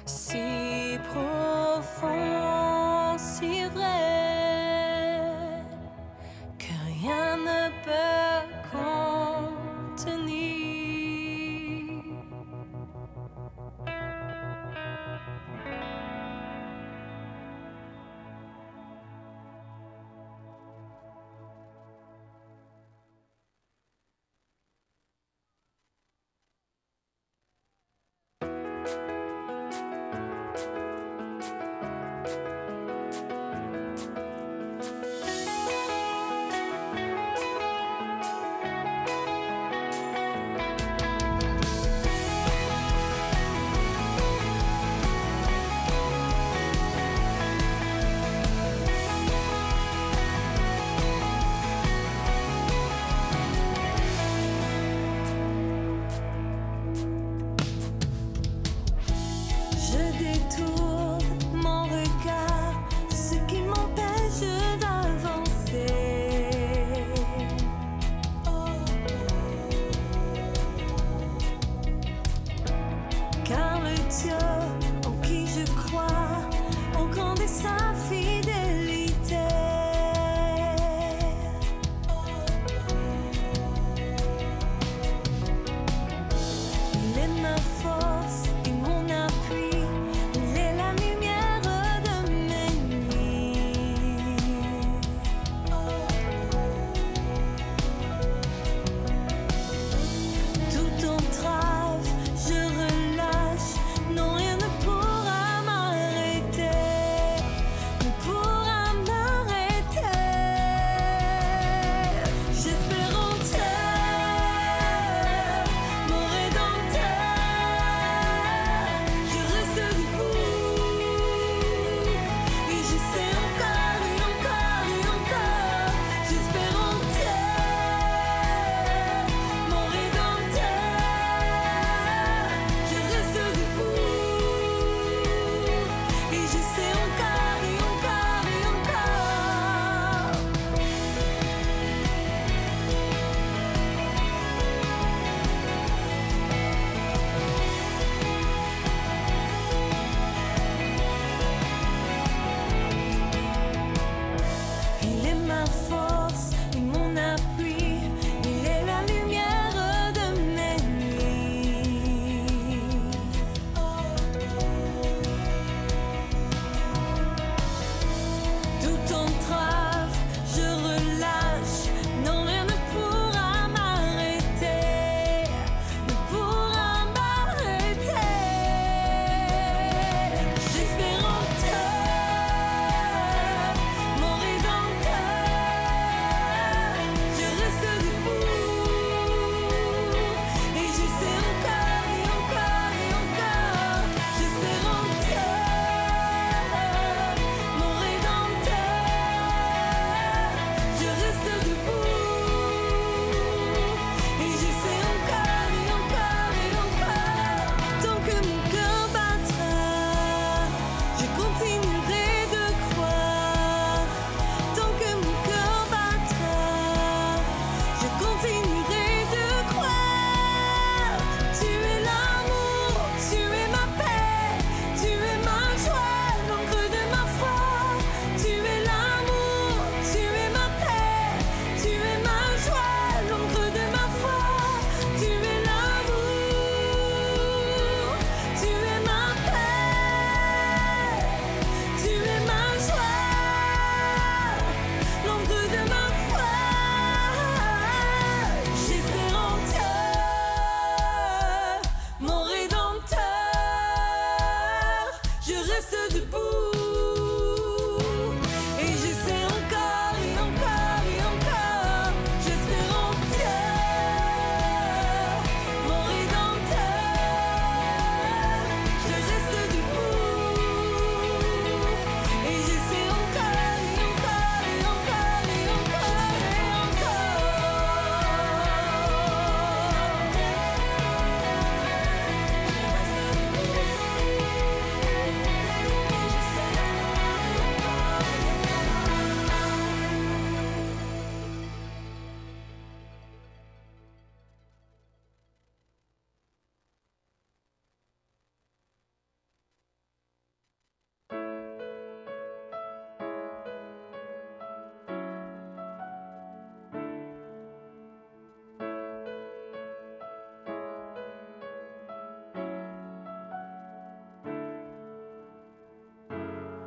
si profond, si vrai, que rien ne peut contenir. Tout entrave, je relâche, non rien ne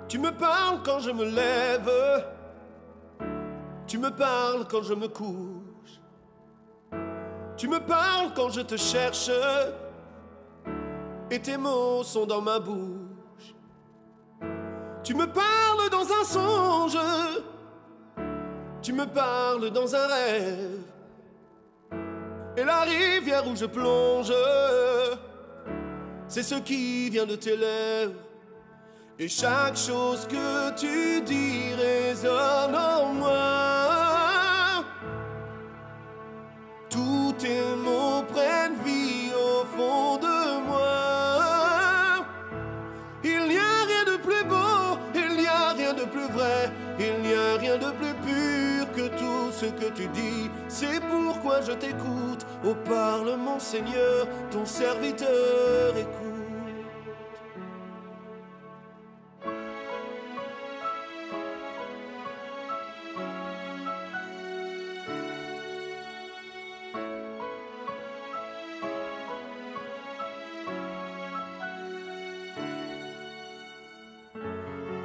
Tu me parles quand je me lève, tu me parles quand je me couche, tu me parles quand je te cherche, et tes mots sont dans ma bouche. Tu me parles dans un songe, tu me parles dans un rêve, et la rivière où je plonge, c'est ce qui vient de tes lèvres. Et chaque chose que tu dis résonne en moi. Tous tes mots prennent vie au fond de moi. Il n'y a rien de plus beau, il n'y a rien de plus vrai, il n'y a rien de plus pur que tout ce que tu dis. C'est pourquoi je t'écoute. Oh, parle mon Seigneur, ton serviteur écoute.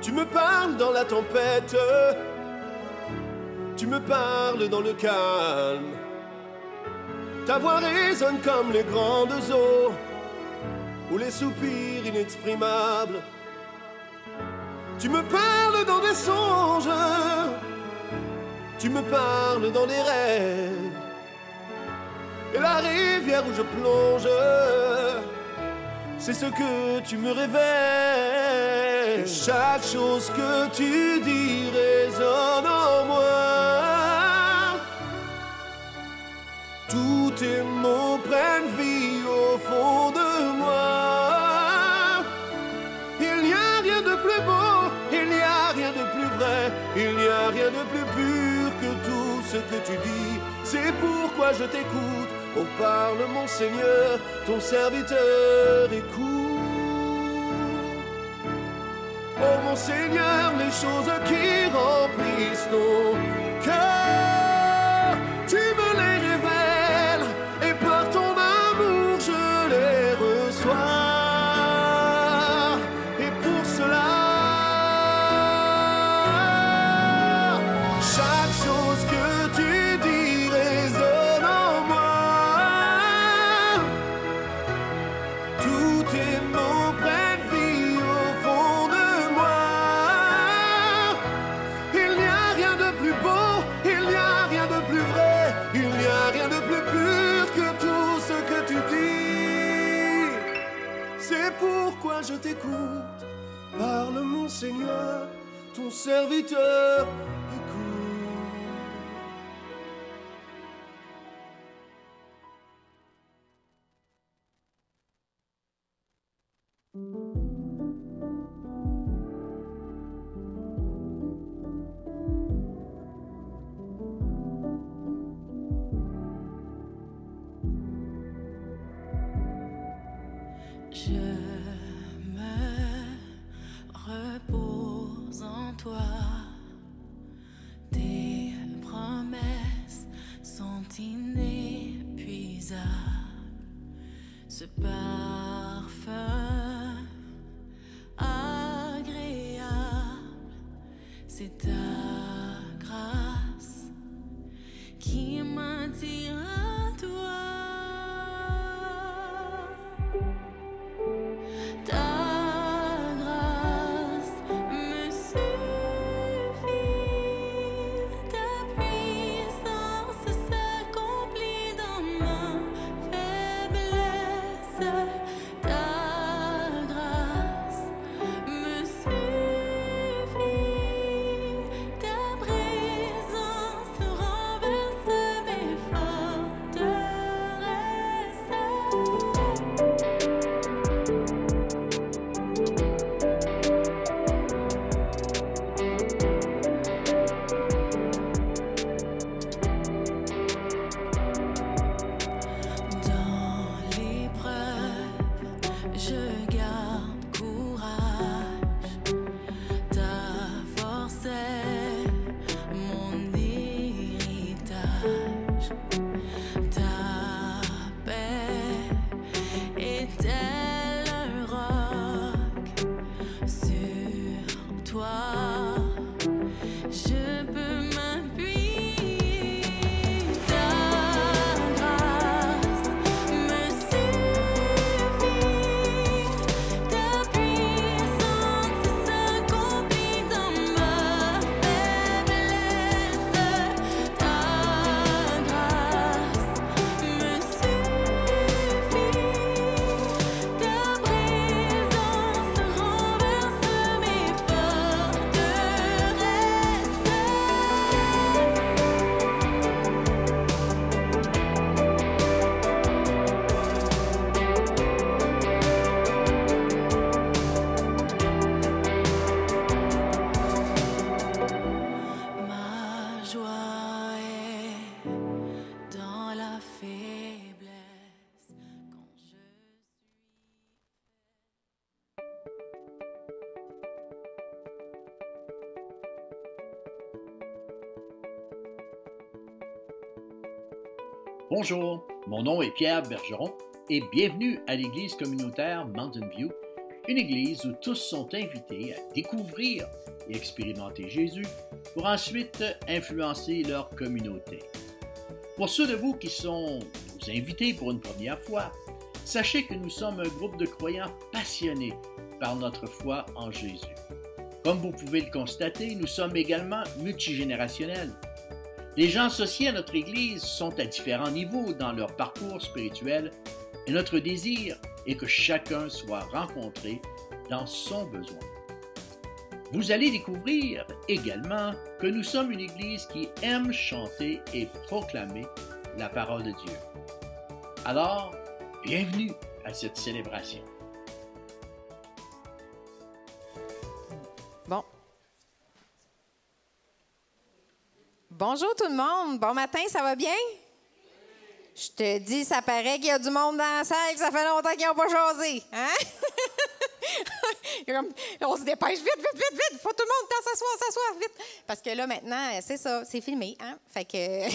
Tu me parles dans la tempête, tu me parles dans le calme. Ta voix résonne comme les grandes eaux ou les soupirs inexprimables. Tu me parles dans des songes, tu me parles dans des rêves, et la rivière où je plonge, c'est ce que tu me révèles. Chaque chose que tu dis résonne en moi. Tous tes mots prennent vie au fond de moi. Il n'y a rien de plus beau, il n'y a rien de plus vrai, il n'y a rien de plus pur que tout ce que tu dis. C'est pourquoi je t'écoute. Oh, parle mon Seigneur, ton serviteur écoute. Oh mon Seigneur, les choses qui remplissent ton cœur, tu me les révèles, et par ton amour je les reçois. Et pour cela, chaque chose que tu dis résonne en moi. Tous tes mots prennent vie au fond de moi. Il n'y a rien de plus beau, il n'y a rien de plus vrai, il n'y a rien de plus pur que tout ce que tu dis. C'est pourquoi je t'écoute. Parle mon Seigneur, ton serviteur écoute. Je me repose en toi. Tes promesses sont inépuisables. Ce parfum agréable, c'est ta grâce qui m'attire à toi. Ta grâce me suffit, ta puissance s'accomplit dans ma faiblesse. Ta grâce me suffit, ta présence renverse mes forteresses. Dans l'épreuve, je garde courage. Ta force est mon héritage. Ta paix est tel un roc. Sur toi Bonjour, mon nom est Pierre Bergeron et bienvenue à l'Église communautaire Mountain View, une église où tous sont invités à découvrir et expérimenter Jésus pour ensuite influencer leur communauté. Pour ceux de vous qui sont nos invités pour une première fois, sachez que nous sommes un groupe de croyants passionnés par notre foi en Jésus. Comme vous pouvez le constater, nous sommes également multigénérationnels. Les gens associés à notre Église sont à différents niveaux dans leur parcours spirituel et notre désir est que chacun soit rencontré dans son besoin. Vous allez découvrir également que nous sommes une Église qui aime chanter et proclamer la parole de Dieu. Alors, bienvenue à cette célébration. Bon. Bonjour tout le monde. Bon matin, ça va bien? Je te dis, ça paraît qu'il y a du monde dans la salle, que ça fait longtemps qu'ils n'ont pas jasé. Hein? On se dépêche vite. Faut tout le monde s'asseoir, vite. Parce que là, maintenant, c'est ça, c'est filmé. Hein? Fait que...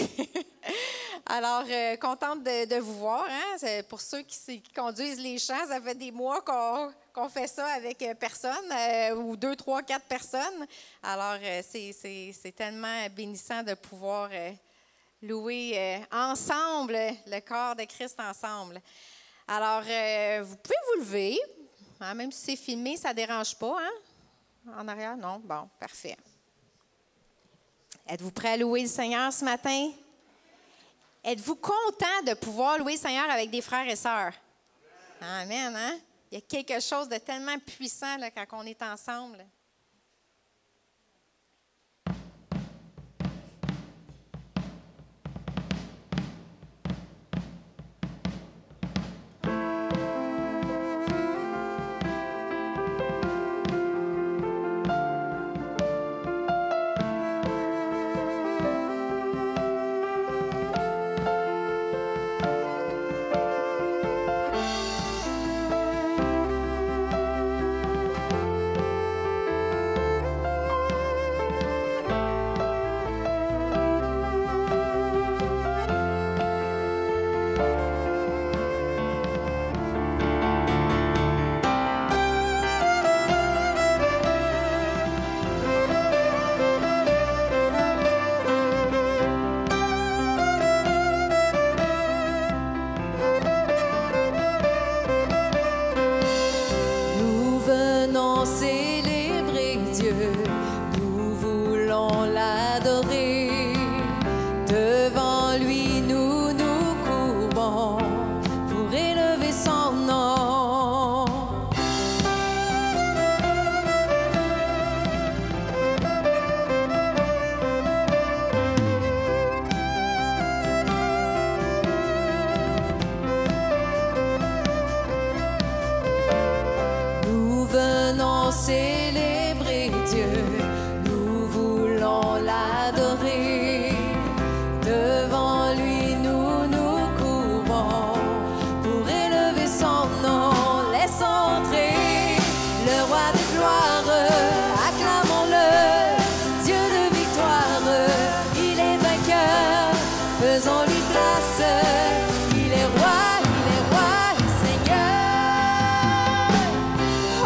Alors, contente de vous voir. Hein? C'est pour ceux qui conduisent les chants, ça fait des mois qu'on fait ça avec personne, ou 2, 3, 4 personnes. Alors, c'est tellement bénissant de pouvoir louer ensemble le corps de Christ ensemble. Alors, vous pouvez vous lever, hein, même si c'est filmé, ça ne dérange pas. Hein? En arrière, non? Bon, parfait. Êtes-vous prêts à louer le Seigneur ce matin? Êtes-vous content de pouvoir louer le Seigneur avec des frères et sœurs? Amen, hein? Il y a quelque chose de tellement puissant là, quand on est ensemble.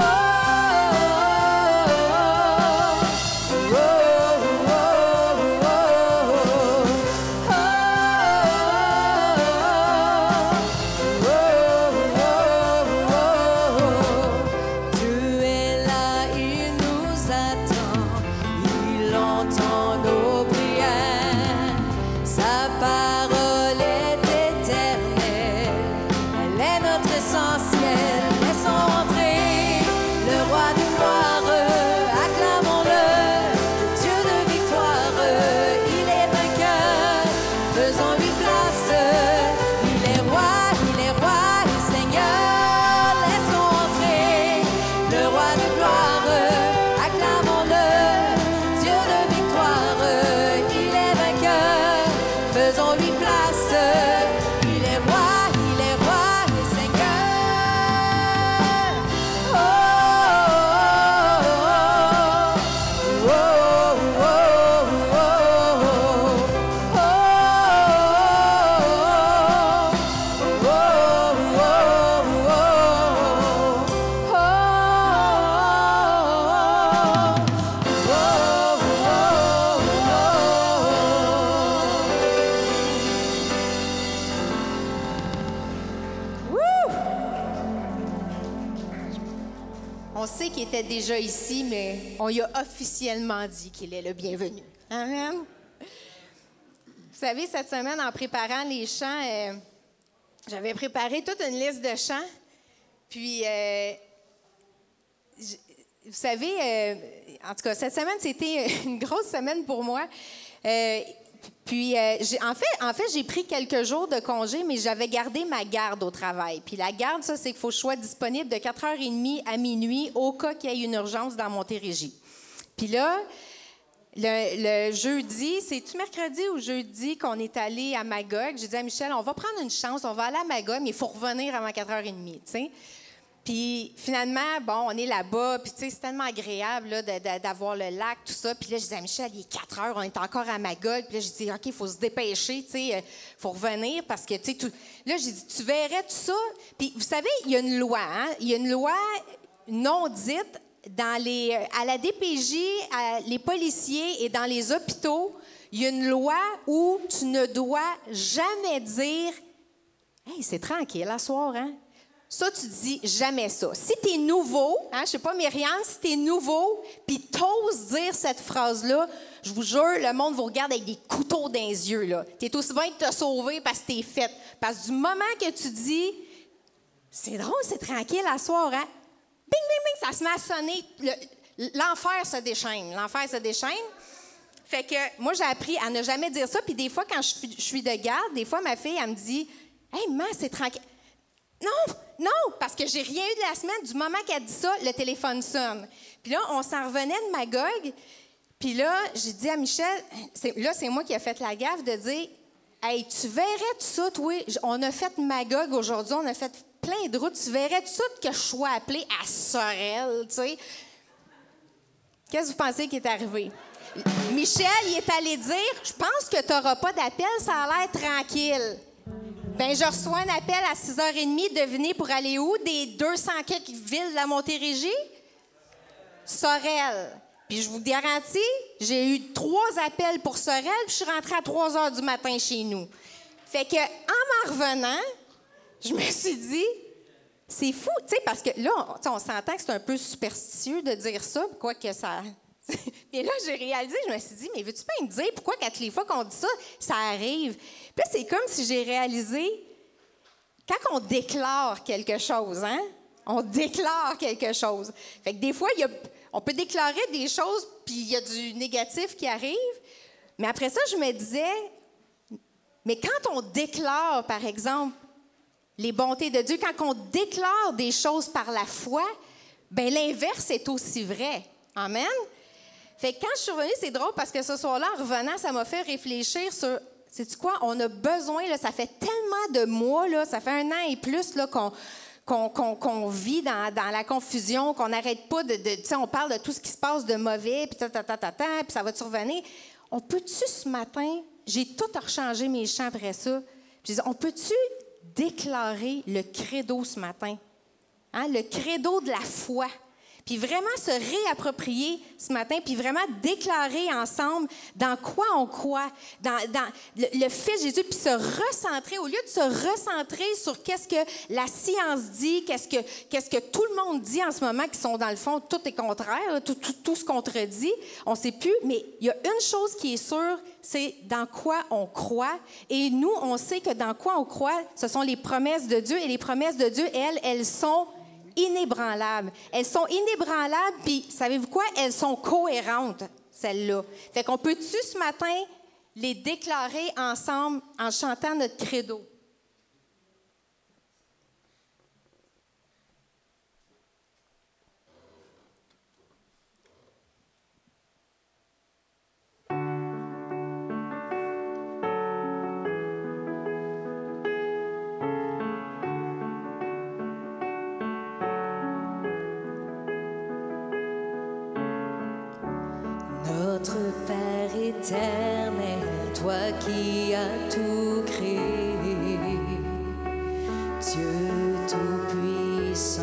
Oh On sait qu'il était déjà ici, mais on lui a officiellement dit qu'il est le bienvenu. Amen. Vous savez, cette semaine, en préparant les chants, j'avais préparé toute une liste de chants. Puis, vous savez, en tout cas, cette semaine, c'était une grosse semaine pour moi. Puis, en fait, j'ai pris quelques jours de congé, mais j'avais gardé ma garde au travail. Puis la garde, ça, c'est qu'il faut que je sois disponible de 4h30 à minuit au cas qu'il y ait une urgence dans Montérégie. Puis là, le jeudi, c'est-tu mercredi ou jeudi qu'on est allé à Magog? J'ai dit à Michel, on va prendre une chance, on va aller à Magog, mais il faut revenir avant 4h30, tu sais. Puis finalement, bon, on est là-bas, puis tu sais, c'est tellement agréable là, d'avoir le lac, tout ça. Puis là, je disais à Michel, il est 4 heures, on est encore à Magog. Puis là, j'ai dit, OK, il faut se dépêcher, tu sais, il faut revenir parce que, tu sais, tout... Là, j'ai dit, tu verrais tout ça. Puis vous savez, il y a une loi, hein? Il y a une loi non dite à la DPJ, les policiers et dans les hôpitaux. Il y a une loi où tu ne dois jamais dire, hey, c'est tranquille, à soir, hein? Ça, tu dis jamais ça. Si tu es nouveau, hein, je sais pas, Myriam, si tu es nouveau, puis t'oses dire cette phrase-là, je vous jure, le monde vous regarde avec des couteaux dans les yeux. Tu es aussi bien de te sauver parce que t'es faite. Parce que du moment que tu dis, c'est drôle, c'est tranquille à soir, hein? Bing, bing, bing, ça se met à sonner. L'enfer se déchaîne. L'enfer se déchaîne. Fait que moi, j'ai appris à ne jamais dire ça. Puis des fois, quand je suis de garde, des fois, ma fille, elle me dit, hey, maman, c'est tranquille. Non, parce que j'ai rien eu de la semaine. Du moment qu'elle dit ça, le téléphone sonne. Puis là, on s'en revenait de Magog. Puis là, j'ai dit à Michel, c'est moi qui ai fait la gaffe de dire, hey, tu verrais tout ça, toi, on a fait Magog aujourd'hui, on a fait plein de routes, tu verrais tout ça que je sois appelée à Sorel, tu sais. Qu'est-ce que vous pensez qui est arrivé? Michel, il est allé dire, je pense que tu n'auras pas d'appel, ça a l'air tranquille. Bien, je reçois un appel à 6h30. Devinez pour aller où? Des 200 quelques villes de la Montérégie? Sorel. Puis je vous garantis, j'ai eu 3 appels pour Sorel, puis je suis rentrée à 3h du matin chez nous. Fait que, en m'en revenant, je me suis dit, c'est fou, tu sais, parce que là, on s'entend que c'est un peu superstitieux de dire ça, quoi que ça... Puis là, j'ai réalisé, je me suis dit, mais veux-tu pas me dire pourquoi, toutes les fois qu'on dit ça, ça arrive? Puis là, c'est comme si j'ai réalisé, quand on déclare quelque chose, hein? On déclare quelque chose. Fait que des fois, on peut déclarer des choses, puis il y a du négatif qui arrive. Mais après ça, je me disais, mais quand on déclare, par exemple, les bontés de Dieu, quand on déclare des choses par la foi, bien, l'inverse est aussi vrai. Amen? Fait que quand je suis revenue, c'est drôle parce que ce soir-là, en revenant, ça m'a fait réfléchir sur, sais-tu quoi, on a besoin, là, ça fait tellement de mois, là, ça fait 1 an et plus là, qu'on vit dans la confusion, qu'on n'arrête pas de tu sais, on parle de tout ce qui se passe de mauvais, puis puis ça va te survenir. On peut-tu ce matin, j'ai tout rechangé mes chants après ça, puis on peut-tu déclarer le credo ce matin? Hein, le credo de la foi. Puis vraiment se réapproprier ce matin, puis vraiment déclarer ensemble dans quoi on croit, dans le Fils Jésus, puis se recentrer, au lieu de se recentrer sur qu'est-ce que la science dit, qu'est-ce que tout le monde dit en ce moment, qui sont dans le fond, tout est contraire, tout se contredit, on ne sait plus, mais il y a une chose qui est sûre, c'est dans quoi on croit. Et nous, on sait que dans quoi on croit, ce sont les promesses de Dieu, et les promesses de Dieu, elles sont inébranlables. Elles sont inébranlables, puis savez-vous quoi? Elles sont cohérentes, celles-là. Fait qu'on peut-tu ce matin les déclarer ensemble en chantant notre credo? Notre Père éternel, toi qui as tout créé, Dieu tout-puissant,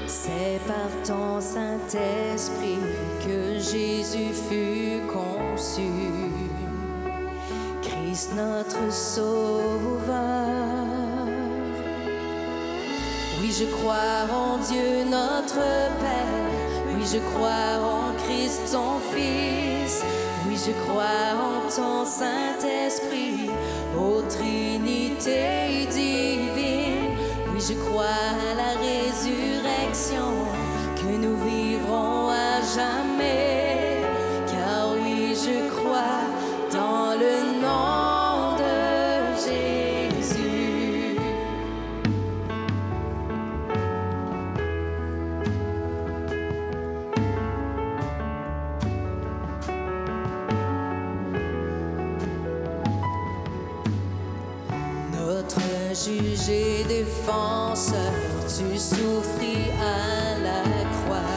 c'est par ton Saint-Esprit que Jésus fut conçu, Christ notre Sauveur. Oui, je crois en Dieu notre Père. Oui, je crois en Christ son Fils. Oui, je crois en ton Saint-Esprit, ô Trinité divine. Oui, je crois à la résurrection, que nous vivrons à jamais. Car oui, je crois dans le nom de Jésus. Notre juge et défenseur, tu souffris à la croix.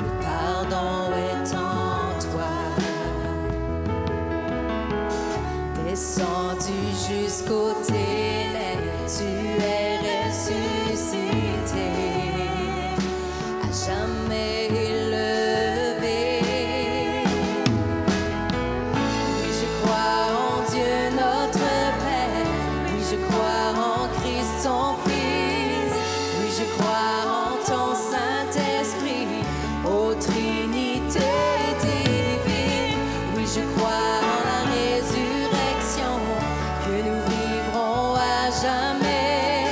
Le pardon est en toi. Descendu jusqu'aux ténèbres, tu es ressuscité, à jamais élevé. Oui, je crois en Dieu notre Père. Oui, je crois en Christ son Fils. Oui, je crois en ton Saint-Esprit, ô Trinité divine. Oui, je crois en la résurrection, que nous vivrons à jamais.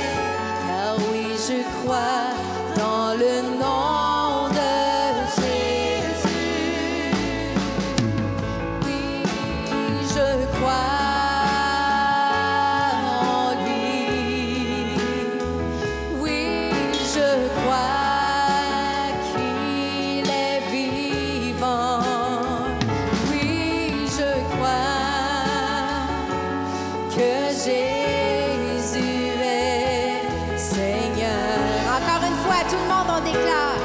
Car oui, je crois dans le nom de Jésus. Oui, je crois en lui. Oui, je crois qu'il est vivant. Oui, je crois que Jésus est Seigneur. Encore une fois, tout le monde, on déclare.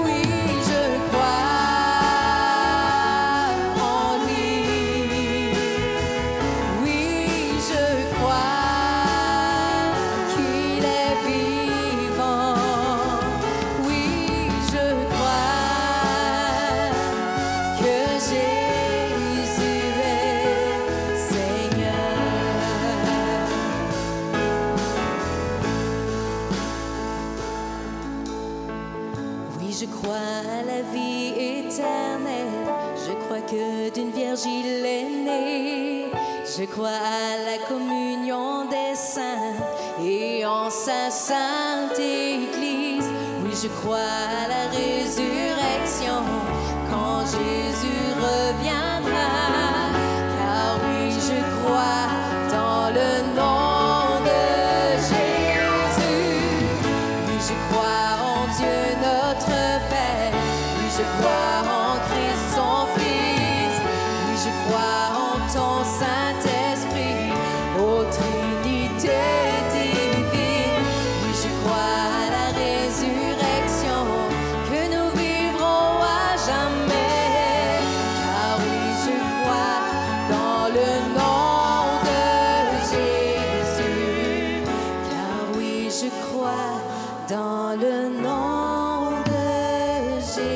Oui, je crois en lui. Oui, je crois qu'il est vivant. Oui, je crois que Jésus est Seigneur. Oui, je crois à la vie éternelle. Je crois que d'une vierge il est né. Je crois à la communion des saints et en sa sainte Église. Oui, je crois à la résurrection quand Jésus reviendra. Car oui, je crois dans le nom de Jésus. Oui, je crois en Dieu notre Père. Oui, je crois en Christ son Fils. Oui, je crois en ton Saint-Esprit, ô Trinité divine. Oui, je crois à la résurrection, que nous vivrons à jamais. Car oui, je crois dans le nom de Jésus. Car oui, je crois dans le nom de Jésus.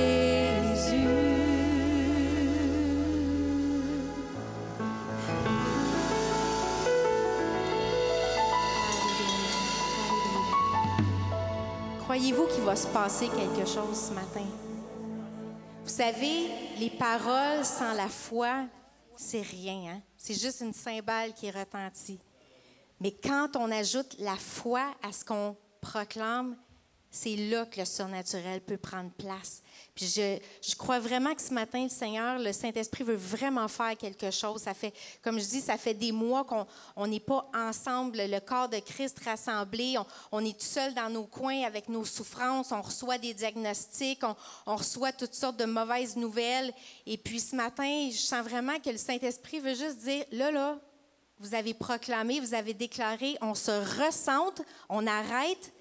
Croyez-vous qu'il va se passer quelque chose ce matin? Vous savez, les paroles sans la foi, c'est rien, hein? C'est juste une cymbale qui retentit. Mais quand on ajoute la foi à ce qu'on proclame, c'est là que le surnaturel peut prendre place. Puis je crois vraiment que ce matin, le Seigneur, le Saint-Esprit veut vraiment faire quelque chose. Ça fait, comme je dis, ça fait des mois qu'on n'est pas ensemble, le corps de Christ rassemblé. On est tout seul dans nos coins avec nos souffrances. On reçoit des diagnostics, on reçoit toutes sortes de mauvaises nouvelles. Et puis ce matin, je sens vraiment que le Saint-Esprit veut juste dire, là, vous avez proclamé, vous avez déclaré, on se recentre, on arrête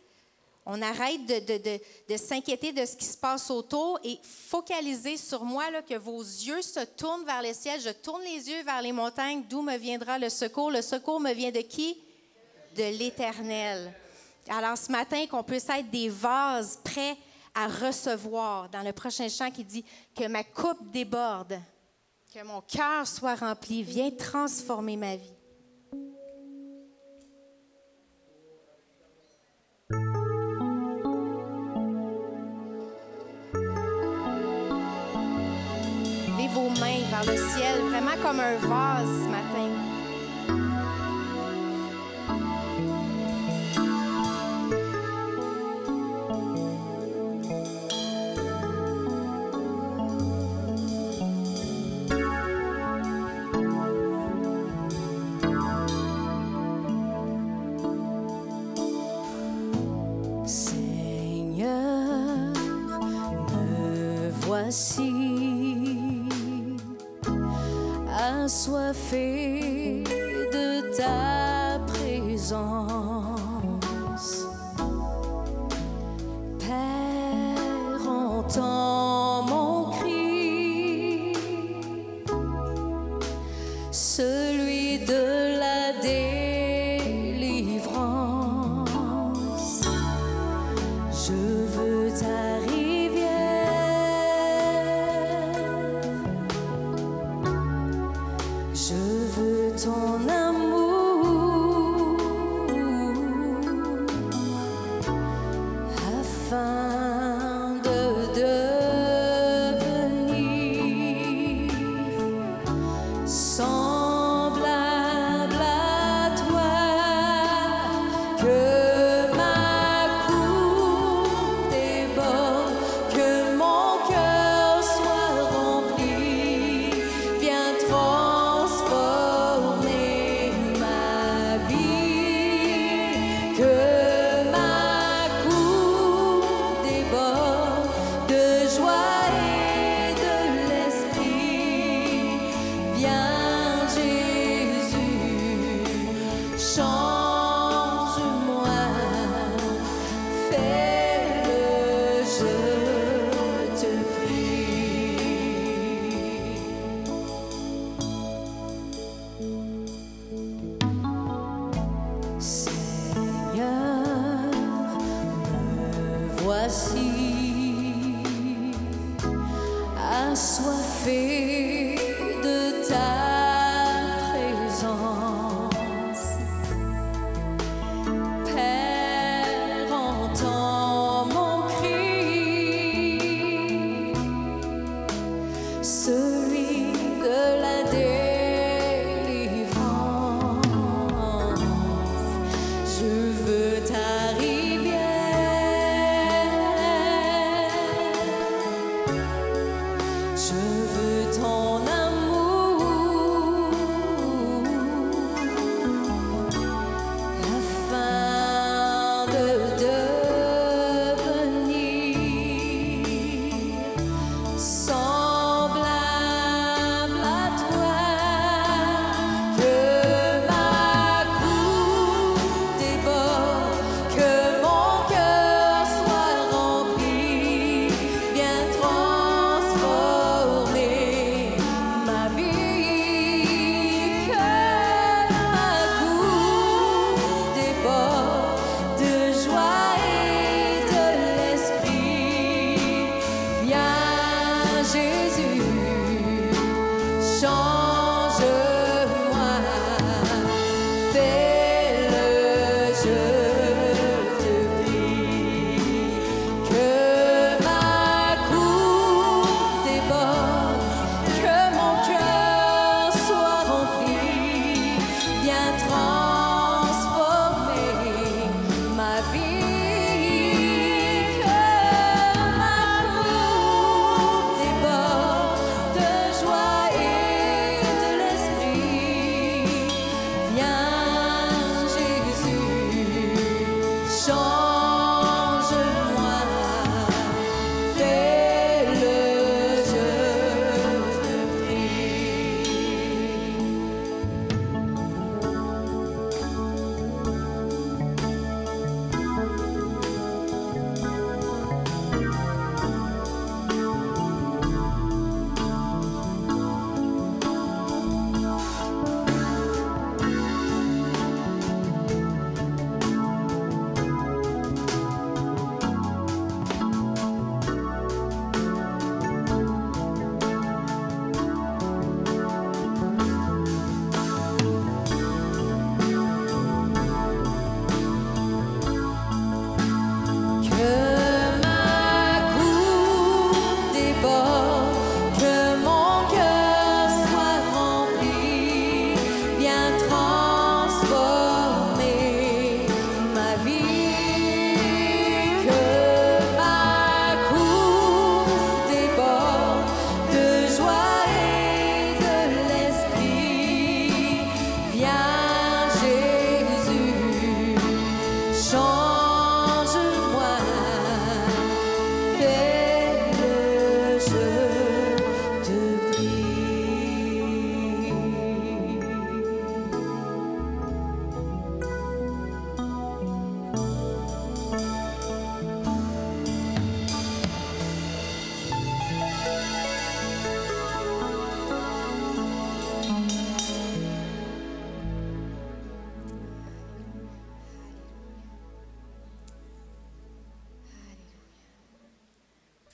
de s'inquiéter de ce qui se passe autour et focaliser sur moi, là, que vos yeux se tournent vers le ciel. Je tourne les yeux vers les montagnes, d'où me viendra le secours. Le secours me vient de qui? De l'Éternel. Alors ce matin, qu'on puisse être des vases prêts à recevoir. Dans le prochain chant qui dit que ma coupe déborde, que mon cœur soit rempli, viens transformer ma vie. vraiment comme un vase ce matin. Voici, assoiffé de ta présence. Père, entends mon cri, celui de la délivrance. Je veux t'arriver. Je veux ton amour afin de devenir semblable à toi, que ma coupe déborde, que mon cœur soit rempli, viens transformer ma vie, que ma coupe déborde de joie et de l'esprit. Viens Jésus, change-moi, fais-le, je te prie. Seigneur, me voici, assoiffé de ta présence. Père, entends mon cri, celui de la délivrance. Je veux ta rivière, je veux ton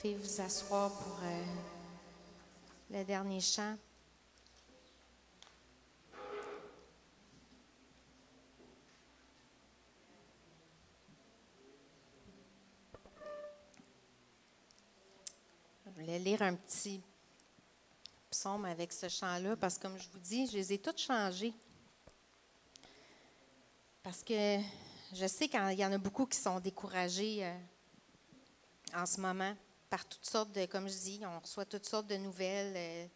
pouvez vous asseoir pour le dernier chant. Je voulais lire un petit psaume avec ce chant-là parce que, comme je vous dis, je les ai tous changés. Parce que je sais qu'il y en a beaucoup qui sont découragés en ce moment par toutes sortes de, comme je dis, on reçoit toutes sortes de nouvelles.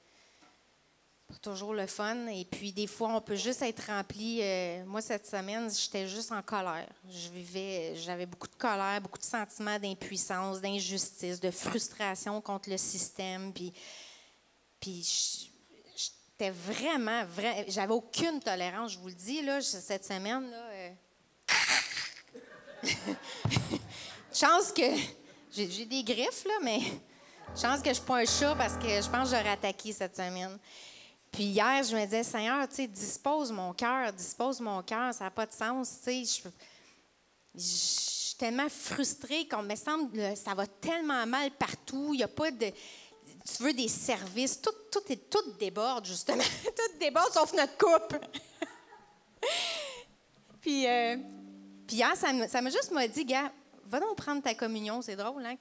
Pas toujours le fun. Et puis, des fois, on peut juste être rempli. Moi, cette semaine, j'étais juste en colère. J'avais beaucoup de colère, beaucoup de sentiments d'impuissance, d'injustice, de frustration contre le système. Puis j'étais vraiment, j'avais aucune tolérance, je vous le dis, là, cette semaine. Là, chance que j'ai des griffes, là, mais chance que je ne suis pas un chat parce que je pense que j'aurais attaqué cette semaine. Puis hier, je me disais, Seigneur, tu sais, dispose mon cœur, ça n'a pas de sens, tu sais. Je suis tellement frustrée qu'on me semble que ça va tellement mal partout, il n'y a pas de... Tu veux des services, tout déborde, justement. Tout déborde, sauf notre couple. Puis hier, ça m'a juste dit, gars, va donc prendre ta communion. C'est drôle hein,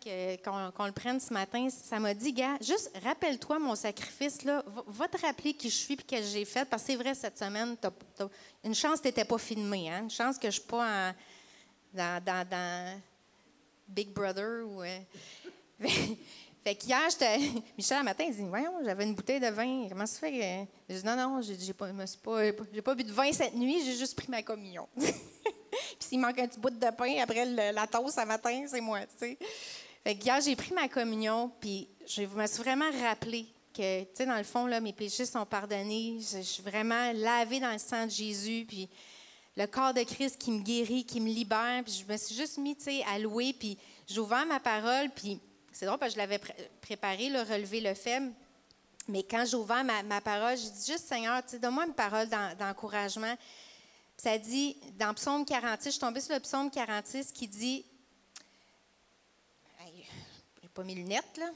qu'on le prenne ce matin. Ça m'a dit, gars, juste rappelle-toi mon sacrifice. Là. Va te rappeler qui je suis et ce que j'ai fait. Parce que c'est vrai, cette semaine, une chance que tu n'étais pas filmé. Hein? Une chance que je ne suis pas dans Big Brother. Ou, fait qu'hier, Michel, le matin, il dit, voyons, j'avais une bouteille de vin. Comment ça fait que... Je dis, non, j'ai pas bu de vin cette nuit, j'ai juste pris ma communion. Puis s'il manque un petit bout de pain après la toast ce matin, c'est moi, tu sais. Fait qu'hier, j'ai pris ma communion, puis je me suis vraiment rappelé que, tu sais, dans le fond, là, mes péchés sont pardonnés. Je suis vraiment lavée dans le sang de Jésus, puis le corps de Christ qui me guérit, qui me libère. Puis je me suis juste mis, tu sais, à louer, puis j'ai ouvert ma parole, puis c'est drôle parce que je l'avais préparé, là, relever le faible. Mais quand j'ai ouvert ma parole, j'ai dit juste, Seigneur, tu sais, donne-moi une parole d'encouragement. Ça dit, dans Psaume 46, je suis tombée sur le Psaume 46 qui dit, j'ai pas mes lunettes, là.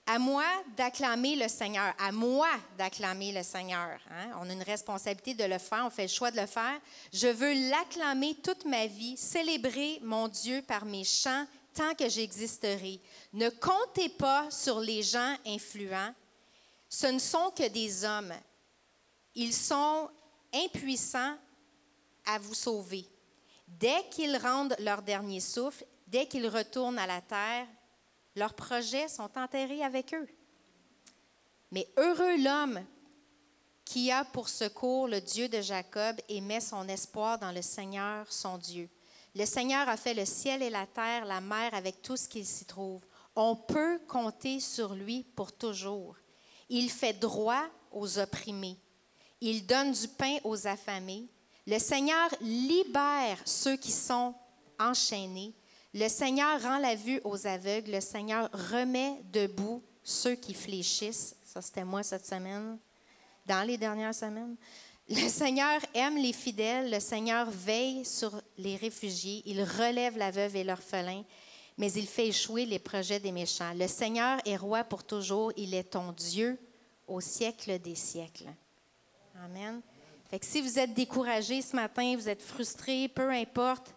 À moi d'acclamer le Seigneur. À moi d'acclamer le Seigneur. Hein? On a une responsabilité de le faire, on fait le choix de le faire. Je veux l'acclamer toute ma vie, célébrer mon Dieu par mes chants tant que j'existerai. Ne comptez pas sur les gens influents. Ce ne sont que des hommes. Ils sont impuissants à vous sauver. Dès qu'ils rendent leur dernier souffle, dès qu'ils retournent à la terre, leurs projets sont enterrés avec eux. Mais heureux l'homme qui a pour secours le Dieu de Jacob et met son espoir dans le Seigneur, son Dieu. Le Seigneur a fait le ciel et la terre, la mer avec tout ce qu'il s'y trouve. On peut compter sur lui pour toujours. Il fait droit aux opprimés. Il donne du pain aux affamés. Le Seigneur libère ceux qui sont enchaînés. Le Seigneur rend la vue aux aveugles. Le Seigneur remet debout ceux qui fléchissent. Ça, c'était moi cette semaine, dans les dernières semaines. Le Seigneur aime les fidèles. Le Seigneur veille sur les réfugiés. Il relève la veuve et l'orphelin, mais il fait échouer les projets des méchants. Le Seigneur est roi pour toujours. Il est ton Dieu au siècle des siècles. Amen. Fait que si vous êtes découragé ce matin, vous êtes frustré, peu importe,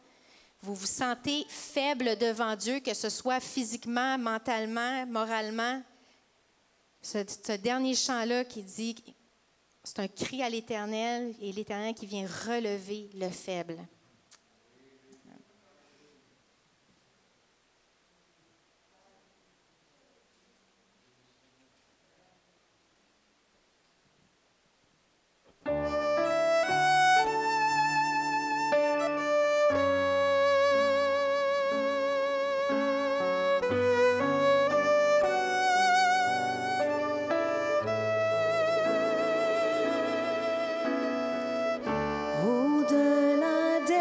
vous vous sentez faible devant Dieu, que ce soit physiquement, mentalement, moralement, ce dernier chant-là qui dit, c'est un cri à l'Éternel et l'Éternel qui vient relever le faible. Au-delà des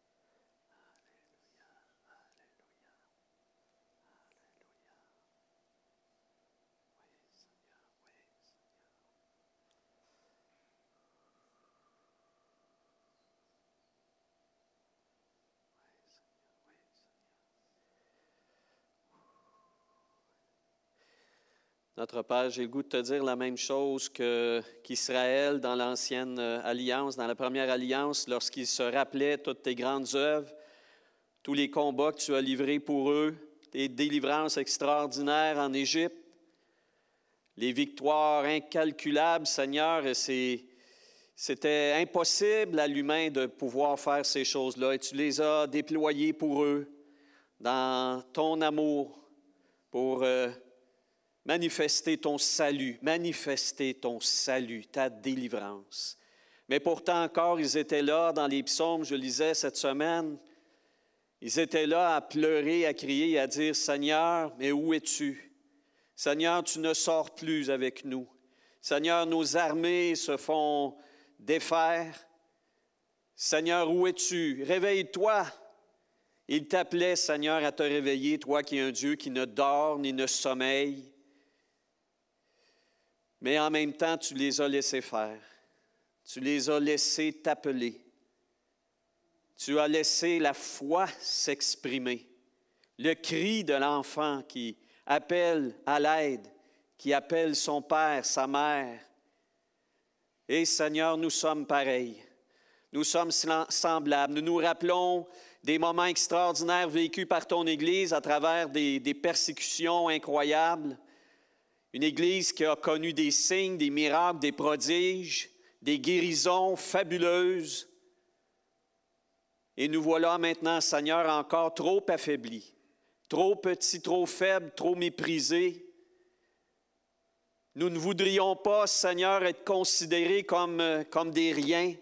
Notre Père, j'ai le goût de te dire la même chose qu'Israël dans l'Ancienne Alliance, dans la Première Alliance, lorsqu'il se rappelait toutes tes grandes œuvres, tous les combats que tu as livrés pour eux, tes délivrances extraordinaires en Égypte, les victoires incalculables, Seigneur, et c'était impossible à l'humain de pouvoir faire ces choses-là, et tu les as déployées pour eux, dans ton amour, pour manifester ton salut, ta délivrance. Mais pourtant encore, ils étaient là dans les psaumes, je lisais cette semaine, ils étaient là à pleurer, à crier, à dire, « Seigneur, mais où es-tu? Seigneur, tu ne sors plus avec nous. Seigneur, nos armées se font défaire. Seigneur, où es-tu? Réveille-toi. » Il t'appelait, Seigneur, à te réveiller, toi qui es un Dieu qui ne dort ni ne sommeille. Mais en même temps, tu les as laissés faire. Tu les as laissés t'appeler. Tu as laissé la foi s'exprimer. Le cri de l'enfant qui appelle à l'aide, qui appelle son père, sa mère. Et Seigneur, nous sommes pareils. Nous sommes semblables. Nous nous rappelons des moments extraordinaires vécus par ton Église à travers des persécutions incroyables. Une Église qui a connu des signes, des miracles, des prodiges, des guérisons fabuleuses. Et nous voilà maintenant, Seigneur, encore trop affaiblis, trop petits, trop faibles, trop méprisés. Nous ne voudrions pas, Seigneur, être considérés comme des riens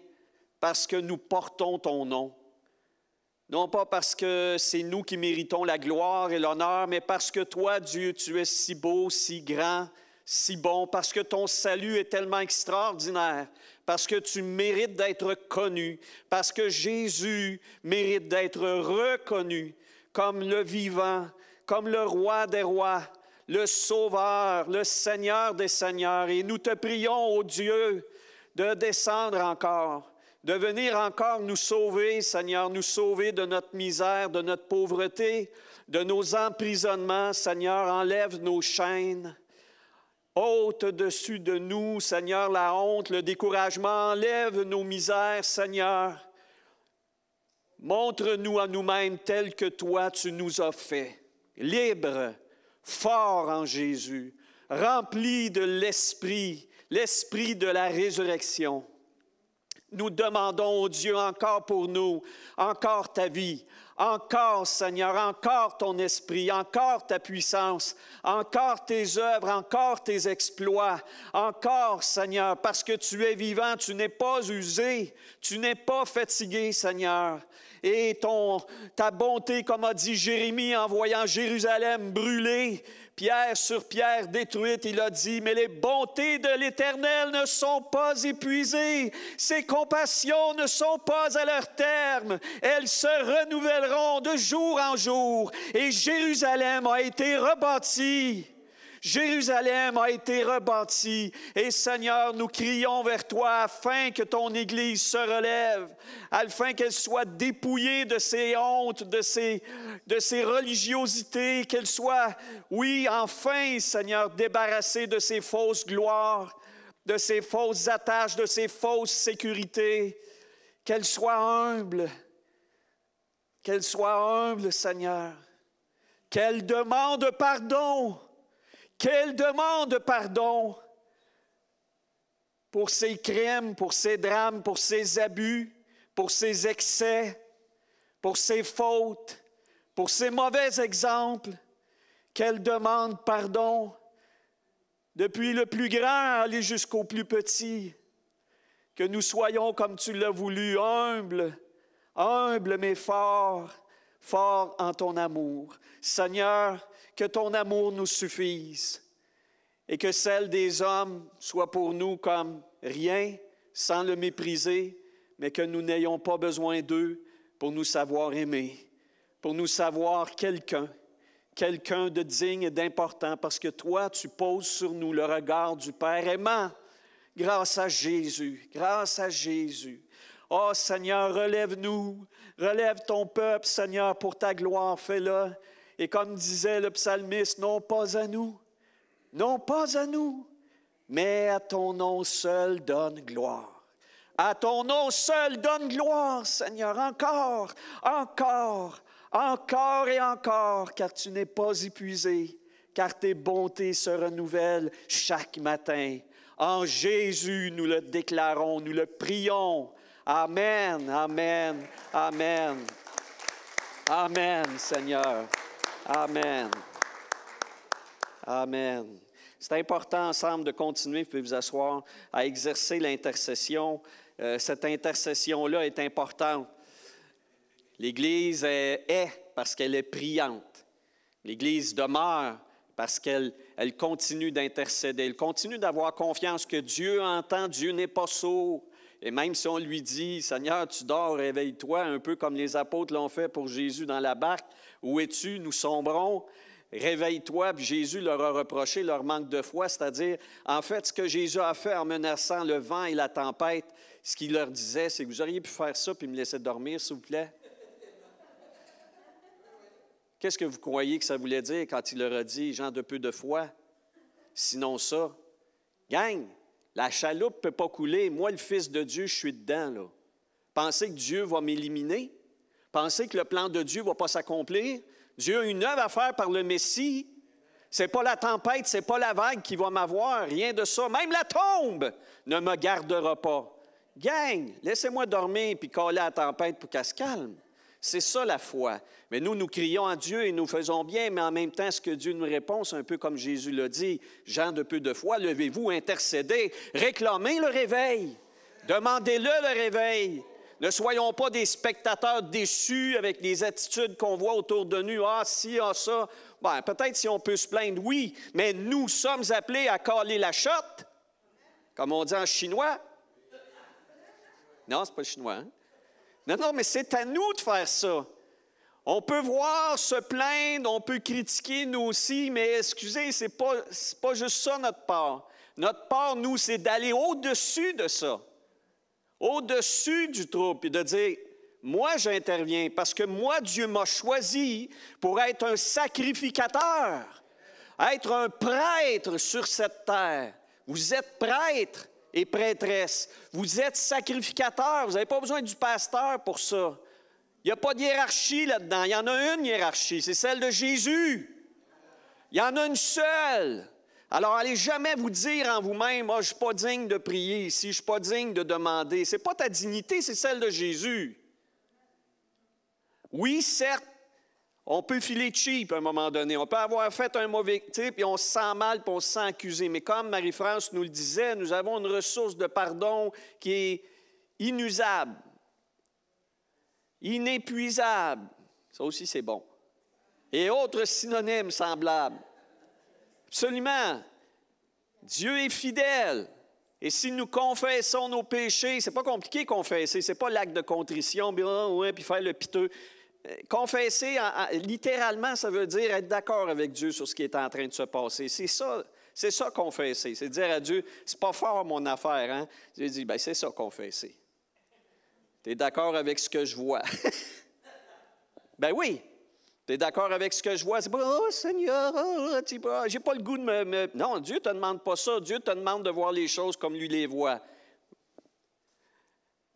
parce que nous portons ton nom. Non pas parce que c'est nous qui méritons la gloire et l'honneur, mais parce que toi, Dieu, tu es si beau, si grand, si bon, parce que ton salut est tellement extraordinaire, parce que tu mérites d'être connu, parce que Jésus mérite d'être reconnu comme le vivant, comme le roi des rois, le sauveur, le Seigneur des seigneurs. Et nous te prions, ô Dieu, de descendre encore, de venir encore nous sauver, Seigneur, nous sauver de notre misère, de notre pauvreté, de nos emprisonnements. Seigneur, enlève nos chaînes. Ôte au-dessus de nous, Seigneur, la honte, le découragement. Enlève nos misères, Seigneur. Montre-nous à nous-mêmes tel que toi, tu nous as fait. Libre, fort en Jésus, rempli de l'Esprit, l'Esprit de la résurrection. Nous demandons au Dieu encore pour nous, encore ta vie, encore, Seigneur, encore ton esprit, encore ta puissance, encore tes œuvres, encore tes exploits, encore, Seigneur, parce que tu es vivant, tu n'es pas usé, tu n'es pas fatigué, Seigneur. Et ta bonté, comme a dit Jérémie en voyant Jérusalem brûler, pierre sur pierre détruite, il a dit, mais les bontés de l'Éternel ne sont pas épuisées, ses compassions ne sont pas à leur terme, elles se renouvelleront de jour en jour. Et Jérusalem a été rebâtie. Jérusalem a été rebâtie. Et Seigneur, nous crions vers toi afin que ton Église se relève, afin qu'elle soit dépouillée de ses hontes, de ses religiosités, qu'elle soit, oui, enfin, Seigneur, débarrassée de ses fausses gloires, de ses fausses attaches, de ses fausses sécurités, qu'elle soit humble, Seigneur, qu'elle demande pardon. Qu'elle demande pardon pour ses crimes, pour ses drames, pour ses abus, pour ses excès, pour ses fautes, pour ses mauvais exemples. Qu'elle demande pardon depuis le plus grand à aller jusqu'au plus petit. Que nous soyons, comme tu l'as voulu, humbles mais forts en ton amour. Seigneur, que ton amour nous suffise et que celle des hommes soit pour nous comme rien, sans le mépriser, mais que nous n'ayons pas besoin d'eux pour nous savoir aimer, pour nous savoir quelqu'un de digne et d'important, parce que toi, tu poses sur nous le regard du Père aimant, grâce à Jésus. Oh Seigneur, relève-nous, relève ton peuple, Seigneur, pour ta gloire, fais-le. Et comme disait le psalmiste, non pas à nous, Non pas à nous, mais à ton nom seul donne gloire. À ton nom seul donne gloire, Seigneur, encore, encore, encore et encore, car tu n'es pas épuisé, car tes bontés se renouvellent chaque matin. En Jésus, nous le déclarons, nous le prions. Amen, amen, amen. Amen, Seigneur. Amen. Amen. C'est important ensemble de continuer, vous pouvez vous asseoir, à exercer l'intercession. Cette intercession-là est importante. L'Église est parce qu'elle est priante. L'Église demeure parce qu'elle continue d'intercéder. Elle continue d'avoir confiance que Dieu entend, Dieu n'est pas sourd. Et même si on lui dit, « Seigneur, tu dors, réveille-toi », un peu comme les apôtres l'ont fait pour Jésus dans la barque, « Où es-tu? Nous sombrons. Réveille-toi. » Puis Jésus leur a reproché leur manque de foi, c'est-à-dire, en fait, ce que Jésus a fait en menaçant le vent et la tempête, ce qu'il leur disait, c'est que vous auriez pu faire ça puis me laisser dormir, s'il vous plaît. Qu'est-ce que vous croyez que ça voulait dire quand il leur a dit, gens de peu de foi? Sinon ça, gang, la chaloupe ne peut pas couler. Moi, le Fils de Dieu, je suis dedans, là. Pensez que Dieu va m'éliminer? Pensez que le plan de Dieu ne va pas s'accomplir? Dieu a une œuvre à faire par le Messie. Ce n'est pas la tempête, ce n'est pas la vague qui va m'avoir, rien de ça. Même la tombe ne me gardera pas. Gang, laissez-moi dormir puis caler la tempête pour qu'elle se calme. C'est ça la foi. Mais nous crions à Dieu et nous faisons bien, mais en même temps, ce que Dieu nous répond, c'est un peu comme Jésus l'a dit. Gens de peu de foi, levez-vous, intercédez, réclamez le réveil. Demandez-le le réveil. Ne soyons pas des spectateurs déçus avec les attitudes qu'on voit autour de nous. Ah, si, ah, ça. Bien, peut-être si on peut se plaindre, oui, mais nous sommes appelés à caler la chotte, comme on dit en chinois. Non, c'est pas chinois, hein? Non, mais c'est à nous de faire ça. On peut voir, se plaindre, on peut critiquer nous aussi, mais excusez, c'est pas juste ça notre part. Notre part, nous, c'est d'aller au-dessus de ça, au-dessus du trouble, et de dire, moi, j'interviens, parce que moi, Dieu m'a choisi pour être un sacrificateur, être un prêtre sur cette terre. Vous êtes prêtre et prêtresse. Vous êtes sacrificateur. Vous n'avez pas besoin du pasteur pour ça. Il n'y a pas de hiérarchie là-dedans. Il y en a une hiérarchie, c'est celle de Jésus. Il y en a une seule. Alors, allez jamais vous dire en vous-même, « Moi, je ne suis pas digne de prier ici, je ne suis pas digne de demander. » Ce n'est pas ta dignité, c'est celle de Jésus. Oui, certes, on peut filer cheap à un moment donné. On peut avoir fait un mauvais type, puis on se sent mal, puis on se sent accusé. Mais comme Marie-France nous le disait, nous avons une ressource de pardon qui est inusable, inépuisable. Ça aussi, c'est bon. Et autres synonymes semblables. Absolument. Dieu est fidèle. Et si nous confessons nos péchés, c'est pas compliqué confesser, c'est pas l'acte de contrition, puis faire le piteux. Confesser, littéralement, ça veut dire être d'accord avec Dieu sur ce qui est en train de se passer. C'est ça confesser. C'est dire à Dieu, c'est pas fort mon affaire, hein? Dieu dit, bien, c'est ça confesser. Tu es d'accord avec ce que je vois? Ben oui. Tu es d'accord avec ce que je vois? C'est pas, oh Seigneur, j'ai pas le goût de me... Non, Dieu ne te demande pas ça. Dieu te demande de voir les choses comme lui les voit.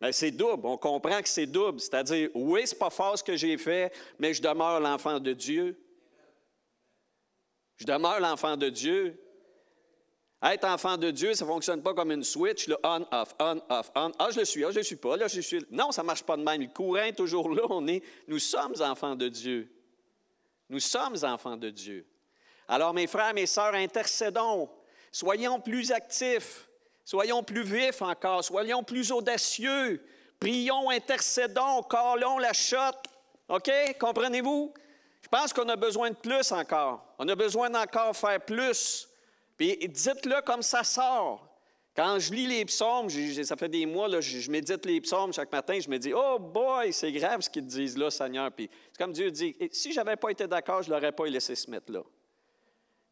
Bien, c'est double. On comprend que c'est double. C'est-à-dire, oui, c'est pas fort ce que j'ai fait, mais je demeure l'enfant de Dieu. Je demeure l'enfant de Dieu. Être enfant de Dieu, ça ne fonctionne pas comme une switch, le on, off, on, off, on. Ah, je le suis, ah, je ne le suis pas, là, je suis. Non, ça ne marche pas de même. Le courant est toujours là. Nous sommes enfants de Dieu. Nous sommes enfants de Dieu. Alors, mes frères, mes sœurs, intercédons. Soyons plus actifs. Soyons plus vifs encore. Soyons plus audacieux. Prions, intercédons, calons la chotte. OK? Comprenez-vous? Je pense qu'on a besoin de plus encore. On a besoin d'encore faire plus. Puis dites-le comme ça sort. Quand je lis les psaumes, ça fait des mois, là, je médite les psaumes chaque matin, je me dis, oh boy, c'est grave ce qu'ils disent là, Seigneur. Puis c'est comme Dieu dit, si je n'avais pas été d'accord, je ne l'aurais pas laissé se mettre là.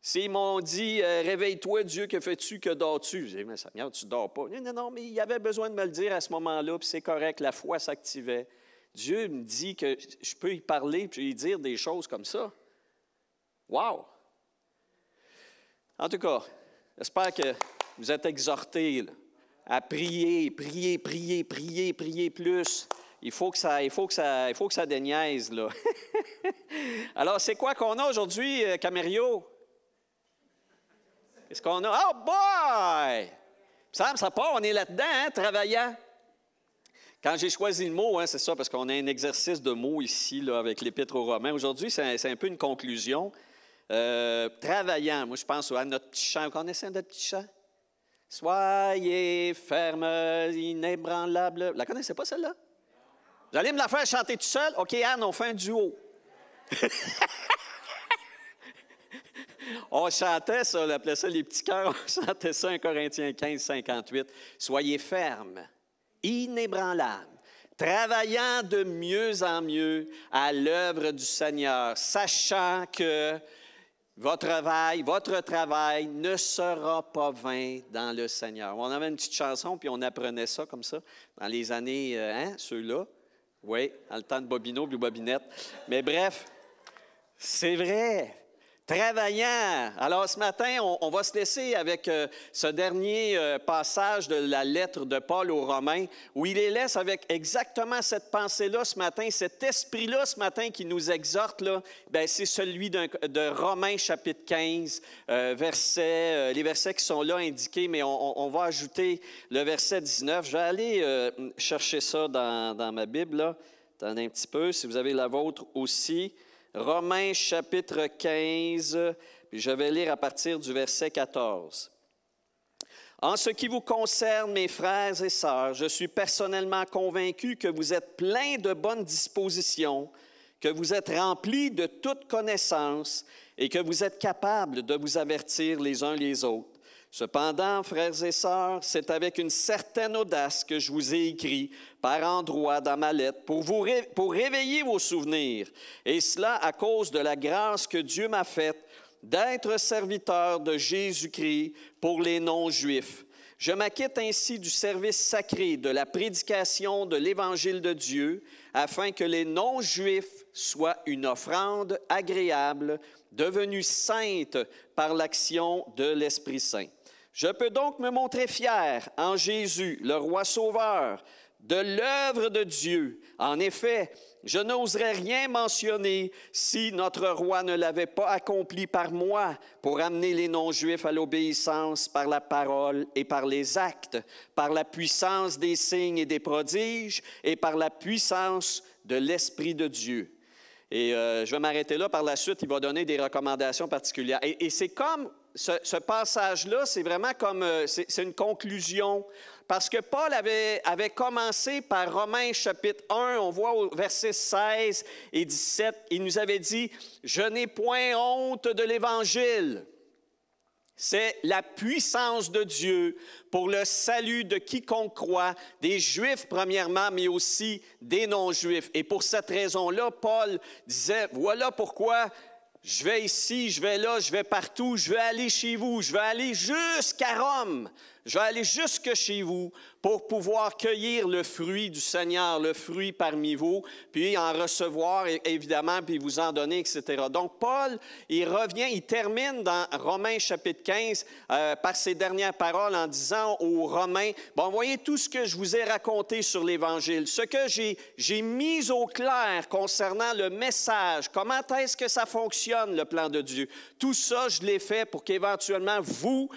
S'ils m'ont dit, réveille-toi, Dieu, que fais-tu, que dors-tu? Je dis, mais Seigneur, tu ne dors pas. Non, mais il y avait besoin de me le dire à ce moment-là, puis c'est correct, la foi s'activait. Dieu me dit que je peux y parler, puis y dire des choses comme ça. Wow! En tout cas, j'espère que vous êtes exhortés là, à prier, prier, prier, prier, prier plus. Il faut que ça déniaise, là. Alors, c'est quoi qu'on a aujourd'hui, Camério? Qu'est-ce qu'on a? Oh boy! Ça part, on est là-dedans, hein, travaillant. Quand j'ai choisi le mot, hein, c'est ça, parce qu'on a un exercice de mots ici, là, avec l'Épître aux Romains. Aujourd'hui, c'est un peu une conclusion. Travaillant, moi, je pense à notre petit chant. Vous connaissez notre petit chant? Soyez fermes, inébranlables. Vous la connaissez pas, celle-là? Vous allez me la faire chanter tout seul? OK, Anne, on fait un duo. On chantait ça, on appelait ça les petits cœurs. On chantait ça, 1 Corinthiens 15, 58. Soyez fermes, inébranlables, travaillant de mieux en mieux à l'œuvre du Seigneur, sachant que votre travail ne sera pas vain dans le Seigneur. On avait une petite chanson, puis on apprenait ça comme ça dans les années, ceux-là. Oui, dans le temps de Bobino, Blue Bobinette. Mais bref, c'est vrai. Travaillant. Alors, ce matin, on va se laisser avec ce dernier passage de la lettre de Paul aux Romains, où il les laisse avec exactement cette pensée-là ce matin, cet esprit-là ce matin qui nous exhorte, là, bien, c'est celui de Romains chapitre 15, les versets qui sont là indiqués, mais on va ajouter le verset 19. Je vais aller chercher ça dans ma Bible, là. Attendez un petit peu, si vous avez la vôtre aussi. Romains chapitre 15, puis je vais lire à partir du verset 14. « En ce qui vous concerne, mes frères et sœurs, je suis personnellement convaincu que vous êtes pleins de bonnes dispositions, que vous êtes remplis de toute connaissance et que vous êtes capables de vous avertir les uns les autres. Cependant, frères et sœurs, c'est avec une certaine audace que je vous ai écrit par endroits dans ma lettre pour réveiller vos souvenirs, et cela à cause de la grâce que Dieu m'a faite d'être serviteur de Jésus-Christ pour les non-juifs. Je m'acquitte ainsi du service sacré de la prédication de l'Évangile de Dieu, afin que les non-juifs soient une offrande agréable, devenue sainte par l'action de l'Esprit Saint. Je peux donc me montrer fier en Jésus, le Roi Sauveur, de l'œuvre de Dieu. En effet, je n'oserais rien mentionner si notre Roi ne l'avait pas accompli par moi pour amener les non-juifs à l'obéissance par la parole et par les actes, par la puissance des signes et des prodiges et par la puissance de l'Esprit de Dieu. » Et je vais m'arrêter là. Par la suite, il va donner des recommandations particulières. Et c'est comme ce passage-là, c'est vraiment comme, c'est une conclusion. Parce que Paul avait commencé par Romains chapitre 1, on voit au verset 16 et 17, il nous avait dit « Je n'ai point honte de l'Évangile ». C'est la puissance de Dieu pour le salut de quiconque croit, des Juifs premièrement, mais aussi des non-Juifs. Et pour cette raison-là, Paul disait, voilà pourquoi je vais ici, je vais là, je vais partout, je vais aller chez vous, je vais aller jusqu'à Rome, je vais aller jusque chez vous pour pouvoir cueillir le fruit du Seigneur, le fruit parmi vous, puis en recevoir évidemment, puis vous en donner, etc. Donc Paul, il revient, il termine dans Romains chapitre 15 par ses dernières paroles en disant aux Romains, bon, voyez tout ce que je vous ai raconté sur l'Évangile, ce que j'ai mis au clair concernant le message, comment est-ce que ça fonctionne, le plan de Dieu. Tout ça, je l'ai fait pour qu'éventuellement vous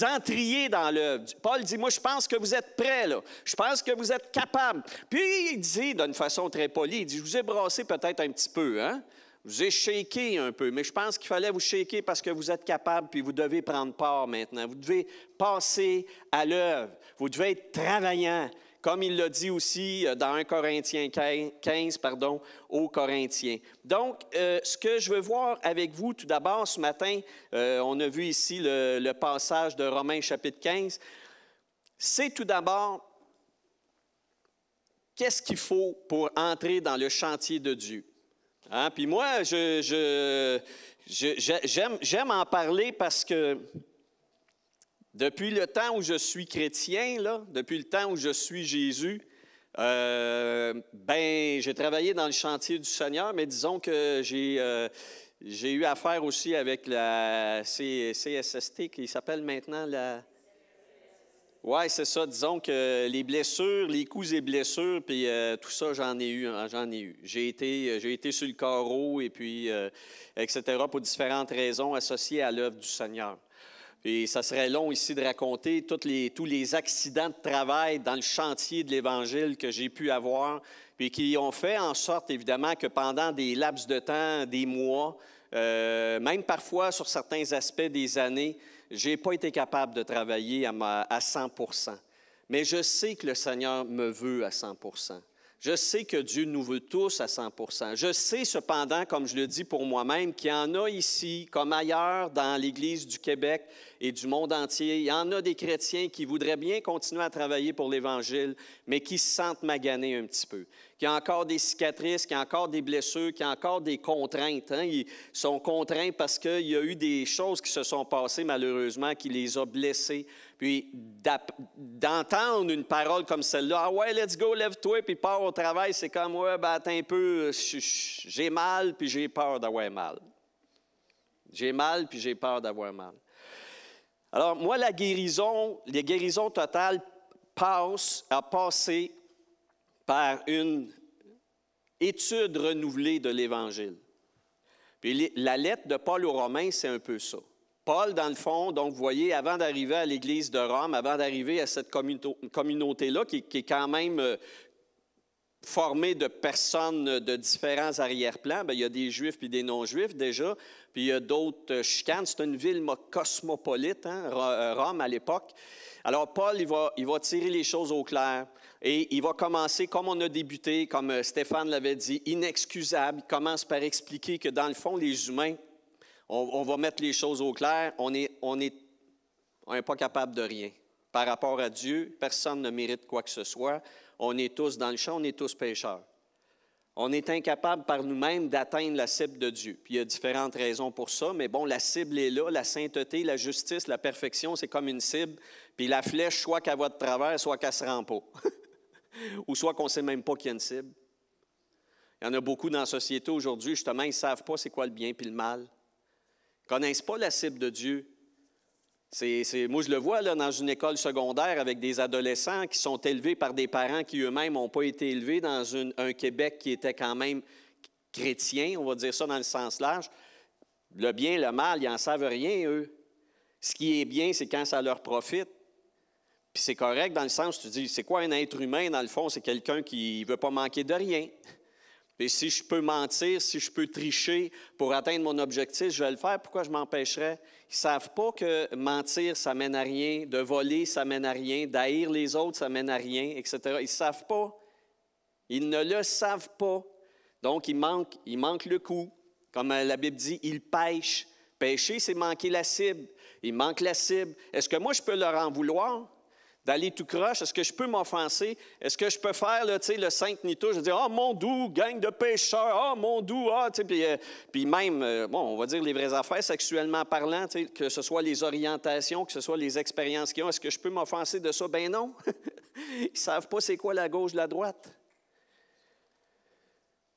entriez dans l'œuvre. Paul dit, moi, je pense que vous êtes prêts, là. Je pense que vous êtes capables. Puis, il dit, d'une façon très polie, il dit, je vous ai brassé peut-être un petit peu, hein? Je vous ai shaké un peu, mais je pense qu'il fallait vous shaker parce que vous êtes capables, puis vous devez prendre part maintenant. Vous devez passer à l'œuvre. Vous devez être travaillant, comme il l'a dit aussi dans 1 Corinthiens 15, aux Corinthiens. Donc, ce que je veux voir avec vous tout d'abord ce matin, on a vu ici le passage de Romains chapitre 15, c'est tout d'abord, qu'est-ce qu'il faut pour entrer dans le chantier de Dieu? Hein? Puis moi, j'aime en parler parce que depuis le temps où je suis chrétien, là, depuis le temps où je suis Jésus, j'ai travaillé dans le chantier du Seigneur, mais disons que j'ai J'ai eu affaire aussi avec la CSST, qui s'appelle maintenant la... Oui, c'est ça. Disons que les blessures, les coups et blessures, puis tout ça, j'en ai eu. J'ai été sur le carreau, et puis, etc., pour différentes raisons associées à l'œuvre du Seigneur. Et ça serait long ici de raconter tous les accidents de travail dans le chantier de l'Évangile que j'ai pu avoir, puis qui ont fait en sorte, évidemment, que pendant des laps de temps, des mois, même parfois sur certains aspects des années, je n'ai pas été capable de travailler à 100 %. Mais je sais que le Seigneur me veut à 100 %. Je sais que Dieu nous veut tous à 100 %. Je sais cependant, comme je le dis pour moi-même, qu'il y en a ici, comme ailleurs dans l'Église du Québec et du monde entier, il y en a des chrétiens qui voudraient bien continuer à travailler pour l'Évangile, mais qui se sentent maganés un petit peu, qui ont encore des cicatrices, qui ont encore des blessures, qui ont encore des contraintes. Hein? Ils sont contraints parce qu'il y a eu des choses qui se sont passées, malheureusement, qui les ont blessés. Puis d'entendre une parole comme celle-là, « Ah ouais, let's go, lève-toi, puis pars au travail », c'est comme « Ouais, ben attends un peu, j'ai mal, puis j'ai peur d'avoir mal. J'ai mal, puis j'ai peur d'avoir mal. » Alors, moi, les guérisons totales a passé par une étude renouvelée de l'Évangile. Puis la lettre de Paul aux Romains, c'est un peu ça. Paul, dans le fond, donc, vous voyez, avant d'arriver à l'Église de Rome, avant d'arriver à cette communauté-là, qui est quand même formée de personnes de différents arrière-plans, bien, il y a des Juifs puis des non-Juifs déjà, puis il y a d'autres chicanes. C'est une ville cosmopolite, hein, Rome à l'époque. Alors, Paul, il va tirer les choses au clair et il va commencer, comme on a débuté, comme Stéphane l'avait dit, inexcusable. Il commence par expliquer que, dans le fond, les humains, on va mettre les choses au clair, on n'est pas capable de rien. Par rapport à Dieu, personne ne mérite quoi que ce soit. On est tous dans le champ, on est tous pécheurs. On est incapable par nous-mêmes d'atteindre la cible de Dieu. Puis il y a différentes raisons pour ça, mais bon, la cible est là, la sainteté, la justice, la perfection, c'est comme une cible. Puis la flèche, soit qu'elle va de travers, soit qu'elle ne se rend pas. Ou soit qu'on ne sait même pas qu'il y a une cible. Il y en a beaucoup dans la société aujourd'hui, justement, ils ne savent pas c'est quoi le bien et le mal. Ils ne connaissent pas la cible de Dieu. Moi, je le vois là, dans une école secondaire avec des adolescents qui sont élevés par des parents qui eux-mêmes n'ont pas été élevés dans un Québec qui était quand même chrétien, on va dire ça dans le sens large. Le bien, le mal, ils n'en savent rien, eux. Ce qui est bien, c'est quand ça leur profite. Puis c'est correct dans le sens, tu dis, c'est quoi un être humain, dans le fond? C'est quelqu'un qui ne veut pas manquer de rien. Et si je peux mentir, si je peux tricher pour atteindre mon objectif, je vais le faire. Pourquoi je m'empêcherais? Ils ne savent pas que mentir, ça mène à rien, de voler, ça mène à rien, d'haïr les autres, ça mène à rien, etc. Ils ne savent pas. Ils ne le savent pas. Donc, il manque le coup. Comme la Bible dit, ils pêchent. Pécher, c'est manquer la cible. Il manque la cible. Est-ce que moi, je peux leur en vouloir? D'aller tout croche, est-ce que je peux m'offenser? Est-ce que je peux faire là, le Saint-Nito? Je veux dire, « Ah, mon doux, gang de pécheurs! Ah, mon doux! » Puis même, on va dire les vraies affaires, sexuellement parlant, que ce soit les orientations, que ce soit les expériences qu'ils ont, est-ce que je peux m'offenser de ça? Ben non! Ils ne savent pas c'est quoi la gauche de la droite.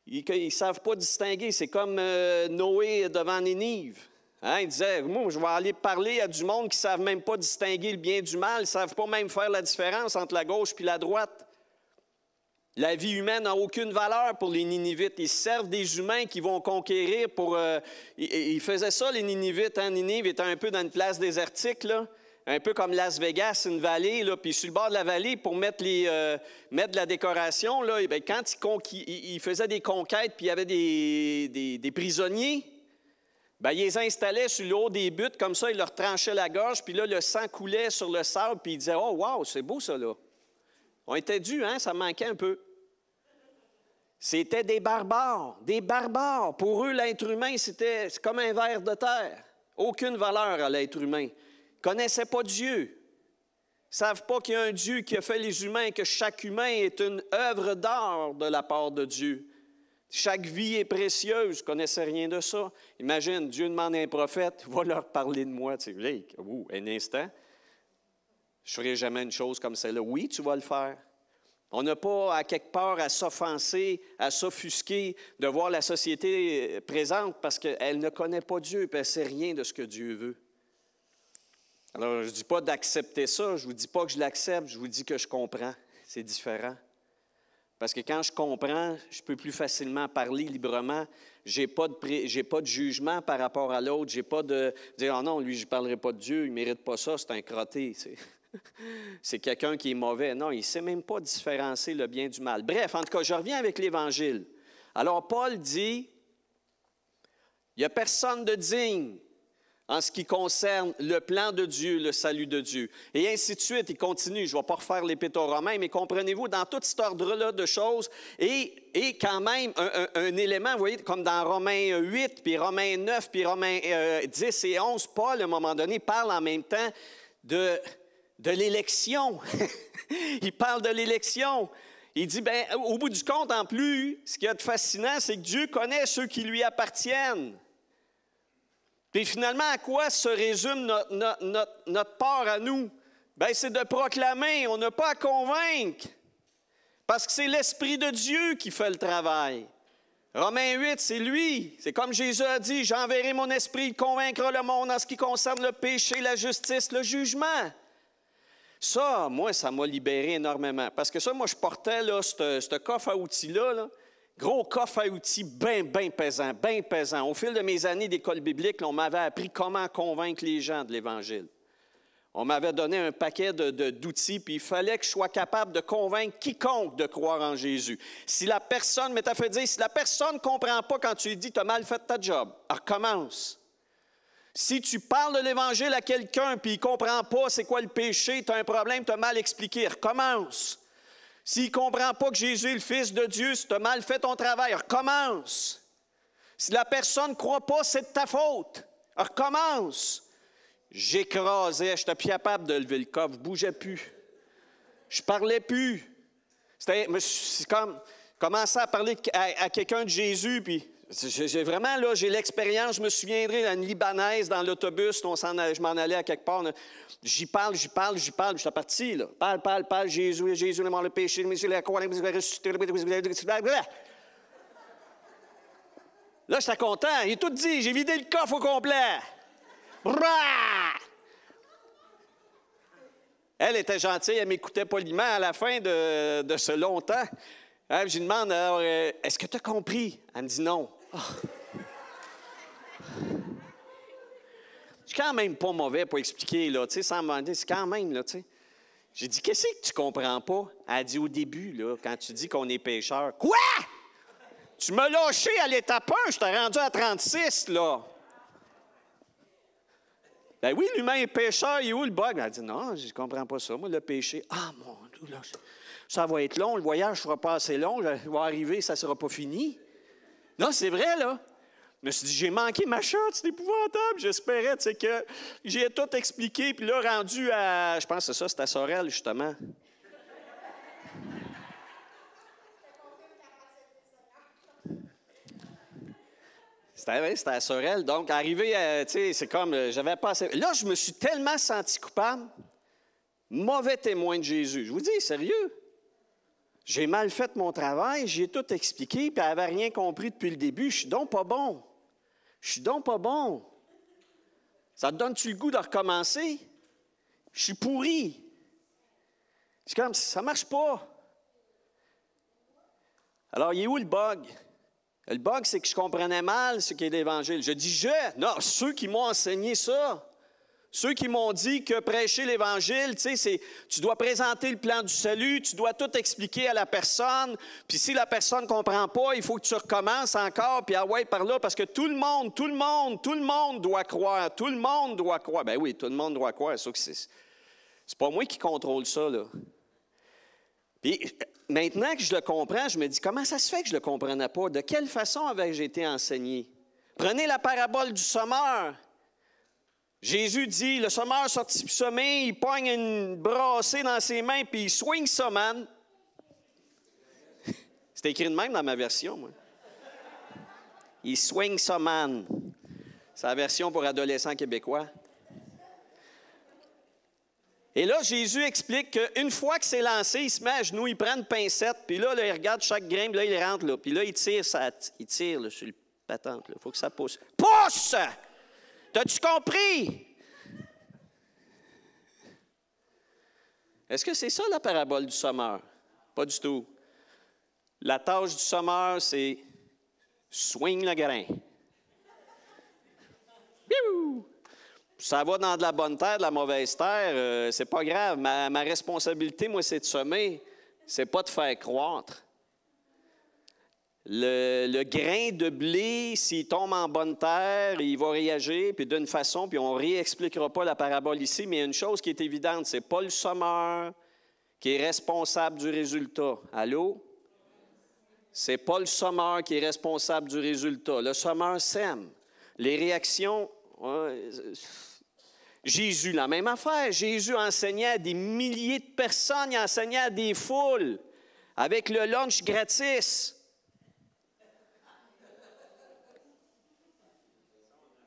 Ils ne savent pas distinguer. C'est comme Noé devant Nénive. Hein, il disait, moi, je vais aller parler à du monde qui ne savent même pas distinguer le bien du mal, ils ne savent pas même faire la différence entre la gauche et la droite. La vie humaine n'a aucune valeur pour les Ninivites. Ils servent des humains qui vont conquérir pour... Ils faisaient ça, les Ninivites. Hein? Ninive était un peu dans une place désertique, là, un peu comme Las Vegas, une vallée, là, puis sur le bord de la vallée, pour mettre de la décoration, là, et bien, quand ils faisaient des conquêtes, puis il y avait des prisonniers, bien, ils les installaient sur le haut des buttes, comme ça, ils leur tranchaient la gorge, puis là, le sang coulait sur le sable, puis ils disaient « Oh, wow, c'est beau, ça, là. » On était dû, hein? Ça manquait un peu. C'était des barbares, des barbares. Pour eux, l'être humain, c'est comme un ver de terre. Aucune valeur à l'être humain. Ils ne connaissaient pas Dieu. Ils ne savent pas qu'il y a un Dieu qui a fait les humains, que chaque humain est une œuvre d'art de la part de Dieu. Chaque vie est précieuse. Je ne connaissais rien de ça. Imagine, Dieu demande à un prophète, va leur parler de moi. Tu sais, un instant, je ne ferai jamais une chose comme celle-là. Oui, tu vas le faire. On n'a pas, à quelque part, à s'offenser, à s'offusquer de voir la société présente parce qu'elle ne connaît pas Dieu et elle ne sait rien de ce que Dieu veut. Alors, je ne dis pas d'accepter ça, je ne vous dis pas que je l'accepte, je vous dis que je comprends. C'est différent. Parce que quand je comprends, je peux plus facilement parler librement. Je n'ai pas de jugement par rapport à l'autre. Je n'ai pas de dire « Ah non, lui, je ne parlerai pas de Dieu, il ne mérite pas ça, c'est un crotté. » C'est quelqu'un qui est mauvais. Non, il ne sait même pas différencier le bien du mal. Bref, en tout cas, je reviens avec l'Évangile. Alors, Paul dit « Il n'y a personne de digne en ce qui concerne le plan de Dieu, le salut de Dieu. » Et ainsi de suite, il continue. Je ne vais pas refaire l'Épître aux Romains, mais comprenez-vous, dans tout cet ordre-là de choses, et quand même un élément, vous voyez, comme dans Romains 8, puis Romains 9, puis Romains 10 et 11, Paul, à un moment donné, parle en même temps de l'élection. Il parle de l'élection. Il dit, bien, au bout du compte, en plus, ce qui est de fascinant, c'est que Dieu connaît ceux qui lui appartiennent. Puis finalement, à quoi se résume notre part à nous? Bien, c'est de proclamer, on n'a pas à convaincre. Parce que c'est l'Esprit de Dieu qui fait le travail. Romains 8, c'est lui. C'est comme Jésus a dit, j'enverrai mon esprit, il convaincra le monde en ce qui concerne le péché, la justice, le jugement. Ça, moi, ça m'a libéré énormément. Parce que ça, moi, je portais là, ce coffre à outils-là, là, gros coffre à outils bien pesant, bien pesant. Au fil de mes années d'école biblique, là, on m'avait appris comment convaincre les gens de l'Évangile. On m'avait donné un paquet d'outils, puis il fallait que je sois capable de convaincre quiconque de croire en Jésus. Si la personne, mais t'as fait dire, si la personne ne comprend pas quand tu lui dis « tu as mal fait ta job », recommence. Si tu parles de l'Évangile à quelqu'un, puis il ne comprend pas c'est quoi le péché, tu as un problème, tu as mal expliqué, recommence. S'il ne comprend pas que Jésus est le Fils de Dieu, si tu as mal fait ton travail, recommence. Si la personne ne croit pas, c'est de ta faute. Recommence. J'écrasais, je n'étais plus capable de lever le coffre, je ne bougeais plus. Je ne parlais plus. C'est comme commencer à parler à quelqu'un de Jésus, puis j'ai vraiment, là, j'ai l'expérience, je me souviendrai d'une Libanaise dans l'autobus, je m'en allais à quelque part. Là. J'y parle, je suis parti, là. Parle, Jésus est mort le péché, mais la croix, ressuscité. Là, j'étais content, il est tout dit, j'ai vidé le coffre au complet. Brrrah! Elle était gentille, elle m'écoutait poliment à la fin de ce long temps. Je lui demande, alors, est-ce que tu as compris? Elle me dit non. Oh. Je suis quand même pas mauvais pour expliquer, là, tu sais, sans me demander, c'est quand même, là, tu sais. J'ai dit, qu'est-ce que tu comprends pas? Elle dit, au début, là, quand tu dis qu'on est pécheur. Quoi? Tu m'as lâché à l'étape 1, je t'ai rendu à 36, là. Ben oui, l'humain est pécheur, il est où le bug? Elle dit, non, je ne comprends pas ça, moi, le péché. Ah, mon Dieu, là, ça va être long, le voyage ne sera pas assez long, je vais arriver, ça ne sera pas fini. Non, c'est vrai, là. Je me suis dit, j'ai manqué ma shot, c'est épouvantable. J'espérais, tu sais, que j'ai tout expliqué, puis là, rendu à, je pense que c'est ça, c'était à Sorel, justement. C'était à Sorel. Donc, arrivé, tu sais, c'est comme, j'avais pas assez. Là, je me suis tellement senti coupable. Mauvais témoin de Jésus. Je vous dis, sérieux. J'ai mal fait mon travail, j'ai tout expliqué, puis elle n'avait rien compris depuis le début. Je suis donc pas bon. Ça te donne-tu le goût de recommencer? Je suis pourri. C'est comme, ça ne marche pas. Alors, il est où le bug? Le bug, c'est que je comprenais mal ce qu'est l'Évangile. Je dis non, ceux qui m'ont enseigné ça. Ceux qui m'ont dit que prêcher l'Évangile, tu sais, c'est tu dois présenter le plan du salut, tu dois tout expliquer à la personne, puis si la personne ne comprend pas, il faut que tu recommences encore, puis ah ouais, par là, parce que tout le monde doit croire, tout le monde doit croire. Ben oui, tout le monde doit croire, c'est pas moi qui contrôle ça, là. Puis maintenant que je le comprends, je me dis, comment ça se fait que je ne le comprenais pas? De quelle façon avais-je été enseigné? Prenez la parabole du sommeur. Jésus dit, le sommeur sorti du sommeil, il pogne une brassée dans ses mains, puis il swing ça, man. C'est écrit de même dans ma version, moi. Il swing ça, man. C'est la version pour adolescents québécois. Et là, Jésus explique qu'une fois que c'est lancé, il se met à genoux, il prend une pincette, puis là, il regarde chaque grain, puis là, il rentre là. Puis là, il tire là, sur le patente. Il faut que ça pousse. Pousse! T'as-tu compris? Est-ce que c'est ça la parabole du semeur? Pas du tout. La tâche du semeur, c'est swing le grain. Biou! Ça va dans de la bonne terre, de la mauvaise terre, c'est pas grave. Ma responsabilité, moi, c'est de semer, c'est pas de faire croître. Le grain de blé, s'il tombe en bonne terre, il va réagir, puis d'une façon, puis on ne réexpliquera pas la parabole ici, mais il y a une chose qui est évidente, c'est pas le semeur qui est responsable du résultat. Allô? C'est pas le semeur qui est responsable du résultat. Le semeur sème. Les réactions... Jésus, la même affaire. Jésus enseignait à des milliers de personnes, il enseignait à des foules avec le lunch gratis.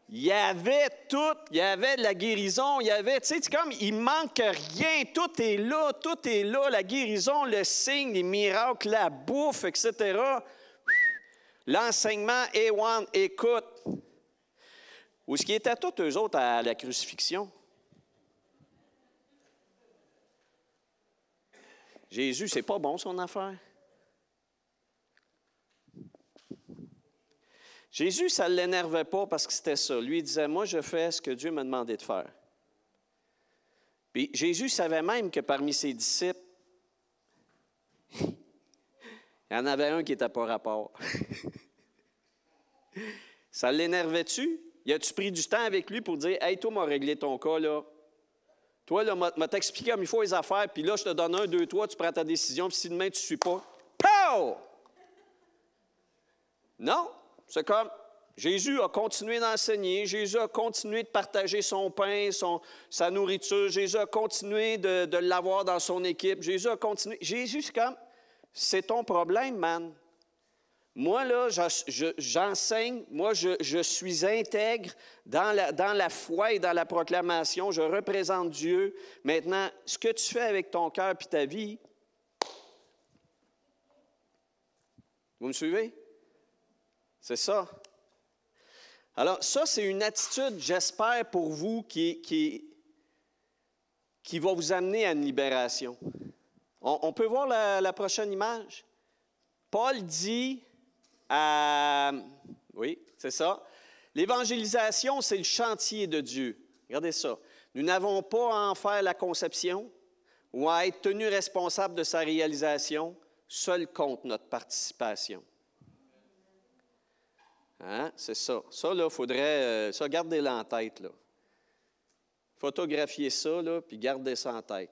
Il y avait tout, il y avait de la guérison, il y avait, tu sais, c'est comme, il manque rien, tout est là, la guérison, le signe, les miracles, la bouffe, etc. L'enseignement, A1, écoute. Où est-ce qu'ils étaient tous, eux autres, à la crucifixion? Jésus, c'est pas bon, son affaire. Jésus, ça ne l'énervait pas parce que c'était ça. Lui, il disait, moi, je fais ce que Dieu m'a demandé de faire. Puis Jésus savait même que parmi ses disciples, il y en avait un qui n'était pas rapport. Ça l'énervait-tu? Y as-tu pris du temps avec lui pour dire, « Hey, toi, m'a réglé ton cas, là. Toi, là, m'a t'expliqué comme il faut les affaires, puis là, je te donne 1, 2, 3, tu prends ta décision, puis si demain, tu ne suis pas, pow! » Non, c'est comme, Jésus a continué d'enseigner, Jésus a continué de partager son pain, sa nourriture, Jésus a continué de l'avoir dans son équipe, Jésus a continué. Jésus, c'est comme, c'est ton problème, man. Moi, là, j'enseigne, moi, je suis intègre dans la foi et dans la proclamation. Je représente Dieu. Maintenant, ce que tu fais avec ton cœur et ta vie, vous me suivez? C'est ça. Alors, ça, c'est une attitude, j'espère, pour vous, qui va vous amener à une libération. On peut voir la prochaine image? Paul dit... oui, c'est ça. L'évangélisation, c'est le chantier de Dieu. Regardez ça. Nous n'avons pas à en faire la conception ou à être tenus responsables de sa réalisation. Seul compte notre participation. Hein? C'est ça. Ça, là, il faudrait... ça, gardez-le en tête, là. Photographiez ça, là, puis gardez ça en tête.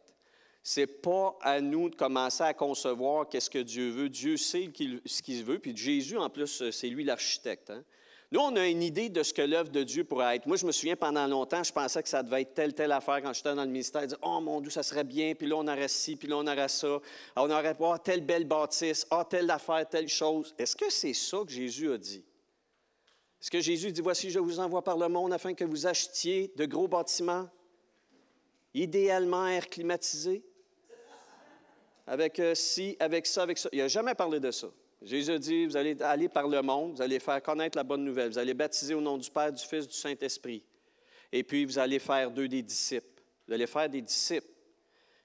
Ce n'est pas à nous de commencer à concevoir qu'est-ce que Dieu veut. Dieu sait ce qu'il veut. Puis Jésus, en plus, c'est lui l'architecte. Hein? Nous, on a une idée de ce que l'œuvre de Dieu pourrait être. Moi, je me souviens, pendant longtemps, je pensais que ça devait être telle affaire quand j'étais dans le ministère. Je disais, oh mon Dieu, ça serait bien. Puis là, on aurait ci, puis là, on aurait ça. On aurait telle belle bâtisse, telle affaire, telle chose. Est-ce que c'est ça que Jésus a dit? Est-ce que Jésus dit, voici, je vous envoie par le monde afin que vous achetiez de gros bâtiments, idéalement air climatisé? Avec ci, avec ça, avec ça. Il n'a jamais parlé de ça. Jésus a dit, vous allez aller par le monde, vous allez faire connaître la bonne nouvelle, vous allez baptiser au nom du Père, du Fils, du Saint-Esprit. Et puis, vous allez faire d'eux des disciples. Vous allez faire des disciples.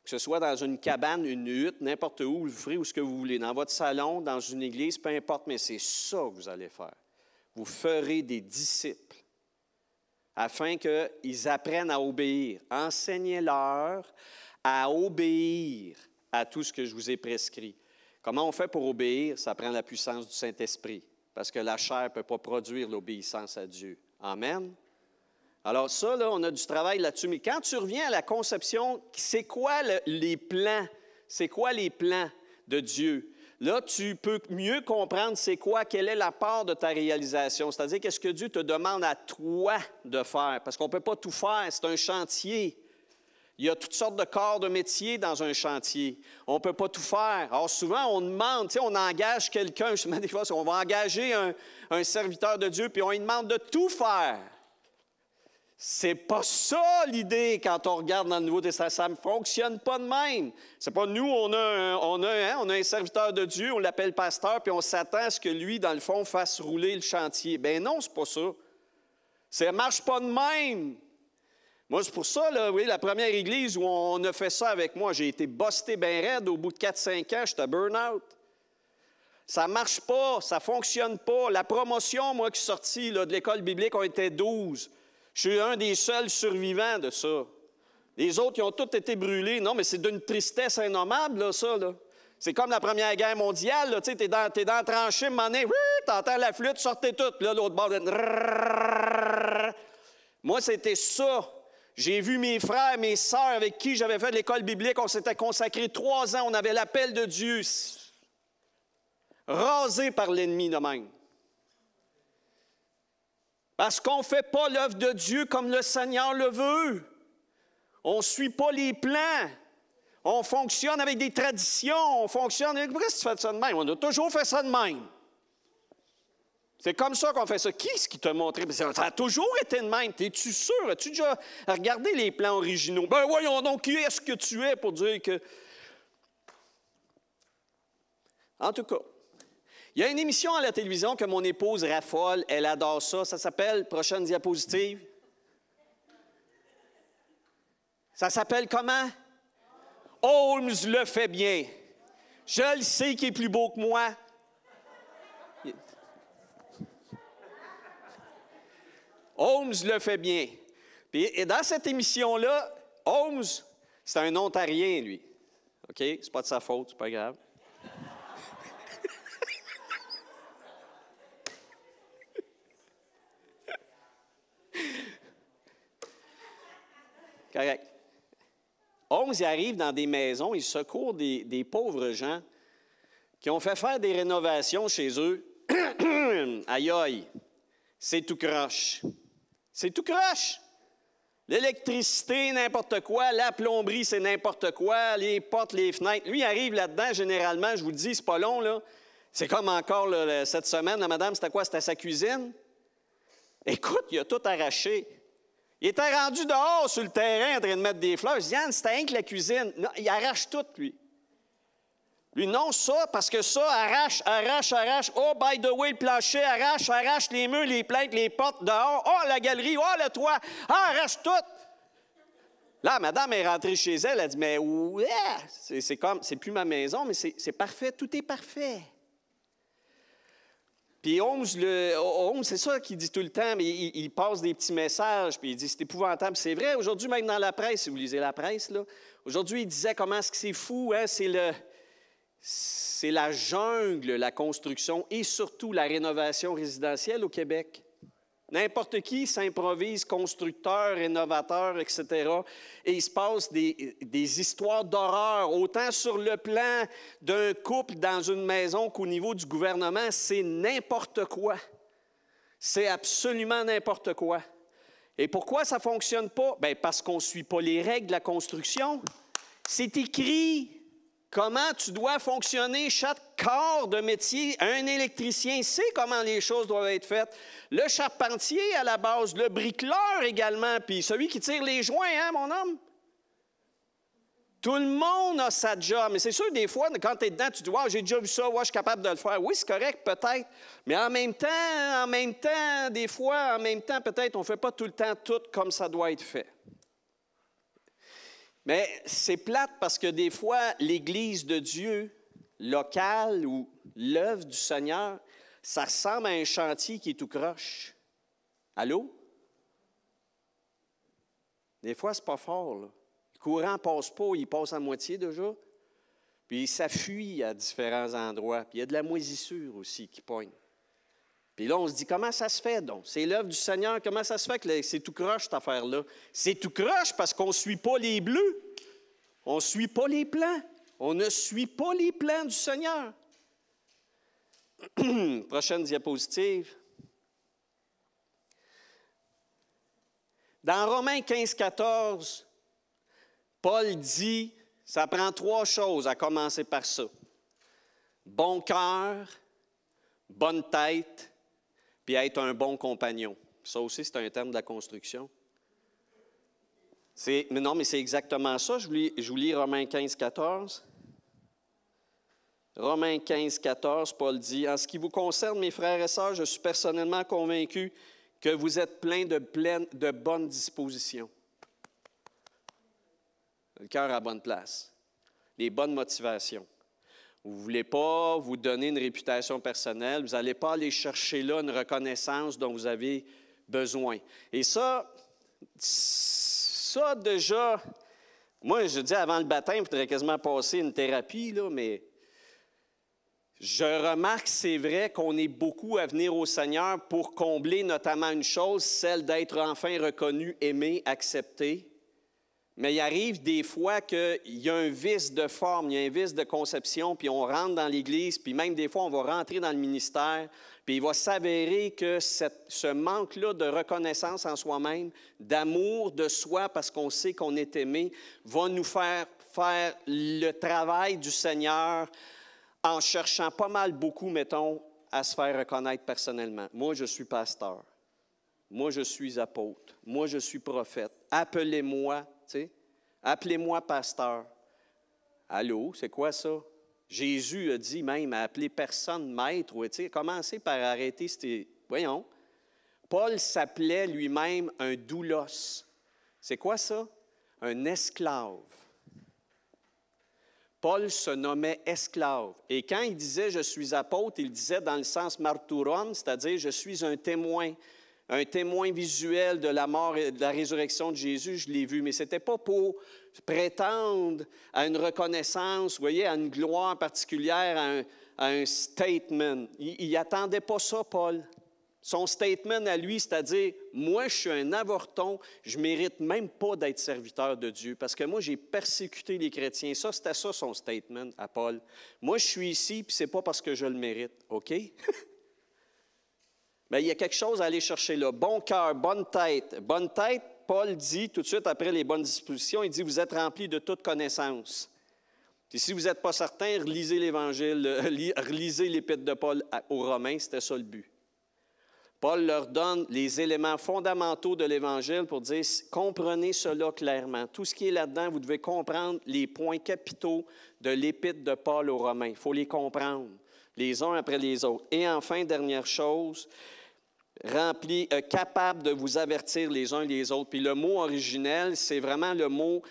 Que ce soit dans une cabane, une hutte, n'importe où, vous ferez où ce que vous voulez, dans votre salon, dans une église, peu importe, mais c'est ça que vous allez faire. Vous ferez des disciples afin qu'ils apprennent à obéir. Enseignez-leur à obéir à tout ce que je vous ai prescrit. Comment on fait pour obéir? Ça prend la puissance du Saint-Esprit, parce que la chair ne peut pas produire l'obéissance à Dieu. Amen? Alors ça, là, on a du travail là-dessus. Mais quand tu reviens à la conception, c'est quoi les plans? C'est quoi les plans de Dieu? Là, tu peux mieux comprendre c'est quoi, quelle est la part de ta réalisation. C'est-à-dire, qu'est-ce que Dieu te demande à toi de faire? Parce qu'on ne peut pas tout faire, c'est un chantier. Il y a toutes sortes de corps de métier dans un chantier. On ne peut pas tout faire. Alors souvent, on demande, on engage quelqu'un, je me dis des fois, on va engager un serviteur de Dieu, puis on lui demande de tout faire. C'est pas ça l'idée quand on regarde dans le Nouveau Testament. Ça ne fonctionne pas de même. C'est pas nous, on a un serviteur de Dieu, on l'appelle pasteur, puis on s'attend à ce que lui, dans le fond, fasse rouler le chantier. Ben non, c'est pas ça. Ça ne marche pas de même. Moi, c'est pour ça, là, oui, la première église où on a fait ça avec moi, j'ai été busté bien raide. Au bout de 4-5 ans, j'étais burn-out. Ça ne marche pas, ça ne fonctionne pas. La promotion, moi, qui suis sorti là, de l'école biblique, on était 12. Je suis un des seuls survivants de ça. Les autres, ils ont tous été brûlés. Non, mais c'est d'une tristesse innommable, là, ça. Là. C'est comme la Première Guerre mondiale. Tu sais, t'es dans la tranchée, à un moment donné, t'entends la flûte, sortez toutes. Là, l'autre bord, moi, c'était ça. J'ai vu mes frères, mes sœurs avec qui j'avais fait de l'école biblique. On s'était consacré 3 ans. On avait l'appel de Dieu. Rasé par l'ennemi de même. Parce qu'on ne fait pas l'œuvre de Dieu comme le Seigneur le veut. On ne suit pas les plans. On fonctionne avec des traditions. On fonctionne avec... Pourquoi tu fais ça de même? On a toujours fait ça de même. C'est comme ça qu'on fait ça. Qui est-ce qui t'a montré? Ça a toujours été de même. Es-tu sûr? As-tu déjà regardé les plans originaux? Ben voyons donc, qui est-ce que tu es pour dire que... En tout cas, il y a une émission à la télévision que mon épouse raffole. Elle adore ça. Ça s'appelle, prochaine diapositive. Ça s'appelle comment? Holmes le fait bien. Je le sais qu'il est plus beau que moi. Holmes le fait bien. Et dans cette émission-là, Holmes, c'est un Ontarien, lui. OK? C'est pas de sa faute, c'est pas grave. Correct. Holmes, il arrive dans des maisons, il secourt des pauvres gens qui ont fait faire des rénovations chez eux. Aïe, aïe, c'est tout croche. C'est tout croche. L'électricité, n'importe quoi. La plomberie, c'est n'importe quoi. Les portes, les fenêtres. Lui, il arrive là-dedans, généralement, je vous le dis, c'est pas long, là. C'est comme encore là, cette semaine, la madame, c'était quoi? C'était sa cuisine. Écoute, il a tout arraché. Il était rendu dehors sur le terrain en train de mettre des fleurs. Je dis, Yann, c'était rien que la cuisine. Non, il arrache tout, lui. Lui, non, ça, parce que ça, arrache. Oh, by the way, le plancher, arrache les murs, les plaintes, les portes dehors. Oh, la galerie, oh, le toit. Ah, arrache tout. Là, madame est rentrée chez elle, elle a dit, mais ouais, c'est plus ma maison, mais c'est parfait, tout est parfait. Puis Holmes, c'est ça qu'il dit tout le temps, mais il passe des petits messages, puis il dit, c'est épouvantable. C'est vrai, aujourd'hui, même dans la presse, si vous lisez la presse, là, aujourd'hui, il disait comment est-ce que c'est fou, hein, c'est la jungle, la construction, et surtout la rénovation résidentielle au Québec. N'importe qui s'improvise constructeur, rénovateur, etc. Et il se passe des histoires d'horreur, autant sur le plan d'un couple dans une maison qu'au niveau du gouvernement. C'est n'importe quoi. C'est absolument n'importe quoi. Et pourquoi ça ne fonctionne pas? Bien, parce qu'on ne suit pas les règles de la construction. C'est écrit. Comment tu dois fonctionner chaque corps de métier. Un électricien sait comment les choses doivent être faites. Le charpentier à la base, le bricoleur également, puis celui qui tire les joints, hein, mon homme? Tout le monde a sa job. Mais c'est sûr, des fois, quand tu es dedans, tu dis « Wow, j'ai déjà vu ça, ouais, je suis capable de le faire. » Oui, c'est correct, peut-être. Mais en même temps, des fois, peut-être, on ne fait pas tout le temps tout comme ça doit être fait. Mais c'est plate parce que des fois, l'Église de Dieu locale ou l'œuvre du Seigneur, ça ressemble à un chantier qui est tout croche. Allô? Des fois, c'est pas fort, là. Le courant ne passe pas, il passe à moitié déjà. Puis ça fuit à différents endroits. Puis il y a de la moisissure aussi qui pogne. Puis là, on se dit, comment ça se fait donc? C'est l'œuvre du Seigneur, comment ça se fait que c'est tout croche, cette affaire-là? C'est tout croche parce qu'on ne suit pas les bleus. On ne suit pas les plans. On ne suit pas les plans du Seigneur. Prochaine diapositive. Dans Romains 15-14, Paul dit, ça prend 3 choses à commencer par ça. Bon cœur, bonne tête, puis être un bon compagnon. Ça aussi, c'est un terme de la construction. Mais non, mais c'est exactement ça. Je vous lis Romains 15, 14. Romains 15, 14, Paul dit, « En ce qui vous concerne, mes frères et sœurs, je suis personnellement convaincu que vous êtes pleins de bonnes dispositions. » Le cœur à la bonne place. Les bonnes motivations. Vous ne voulez pas vous donner une réputation personnelle. Vous n'allez pas aller chercher là une reconnaissance dont vous avez besoin. Et ça déjà, moi, je dis avant le baptême, il faudrait quasiment passer une thérapie, là, mais je remarque, c'est vrai qu'on est beaucoup à venir au Seigneur pour combler notamment une chose, celle d'être enfin reconnu, aimé, accepté. Mais il arrive des fois qu'il y a un vice de forme, il y a un vice de conception, puis on rentre dans l'Église, puis même des fois, on va rentrer dans le ministère, puis il va s'avérer que ce manque-là de reconnaissance en soi-même, d'amour de soi parce qu'on sait qu'on est aimé, va nous faire le travail du Seigneur en cherchant pas mal beaucoup, mettons, à se faire reconnaître personnellement. Moi, je suis pasteur. Moi, je suis apôtre. Moi, je suis prophète. Appelez-moi, tu sais. Appelez-moi pasteur. Allô, c'est quoi ça? Jésus a dit même à appeler personne maître. Tu sais, commencez par arrêter ces... Voyons. Paul s'appelait lui-même un doulos. C'est quoi ça? Un esclave. Paul se nommait esclave. Et quand il disait « je suis apôtre », il disait dans le sens martouron, c'est-à-dire « je suis un témoin visuel de la mort et de la résurrection de Jésus, je l'ai vu ». Mais ce n'était pas pour prétendre à une reconnaissance, vous voyez, à une gloire particulière, à un statement. Il n'attendait pas ça, Paul. Son statement à lui, c'est-à-dire, moi, je suis un avorton, je ne mérite même pas d'être serviteur de Dieu, parce que moi, j'ai persécuté les chrétiens. Ça, c'était ça son statement à Paul. Moi, je suis ici, puis ce n'est pas parce que je le mérite, OK? Mais il y a quelque chose à aller chercher là. Bon cœur, bonne tête. Bonne tête, Paul dit, tout de suite après les bonnes dispositions, il dit, vous êtes remplis de toute connaissance. Puis si vous n'êtes pas certain, relisez l'Évangile, relisez l'Épître de Paul aux Romains, c'était ça le but. Paul leur donne les éléments fondamentaux de l'Évangile pour dire, comprenez cela clairement. Tout ce qui est là-dedans, vous devez comprendre les points capitaux de l'Épître de Paul aux Romains. Il faut les comprendre, les uns après les autres. Et enfin, dernière chose, capable de vous avertir les uns les autres. Puis le mot originel, c'est vraiment le mot,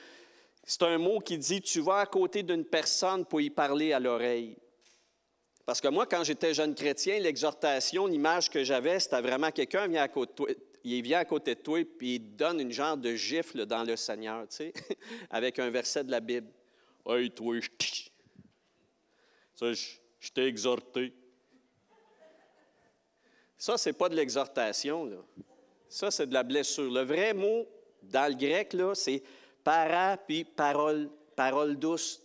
c'est un mot qui dit, tu vas à côté d'une personne pour y parler à l'oreille. Parce que moi, quand j'étais jeune chrétien, l'exhortation, l'image que j'avais, c'était vraiment quelqu'un vient à côté de toi, il vient à côté de toi puis il te donne une genre de gifle dans le Seigneur, tu sais, avec un verset de la Bible. « Hey, toi, je t'ai exhorté. » Ça, c'est pas de l'exhortation, là. Ça, c'est de la blessure. Le vrai mot, dans le grec, là, c'est « para » puis « parole »,« parole douce ».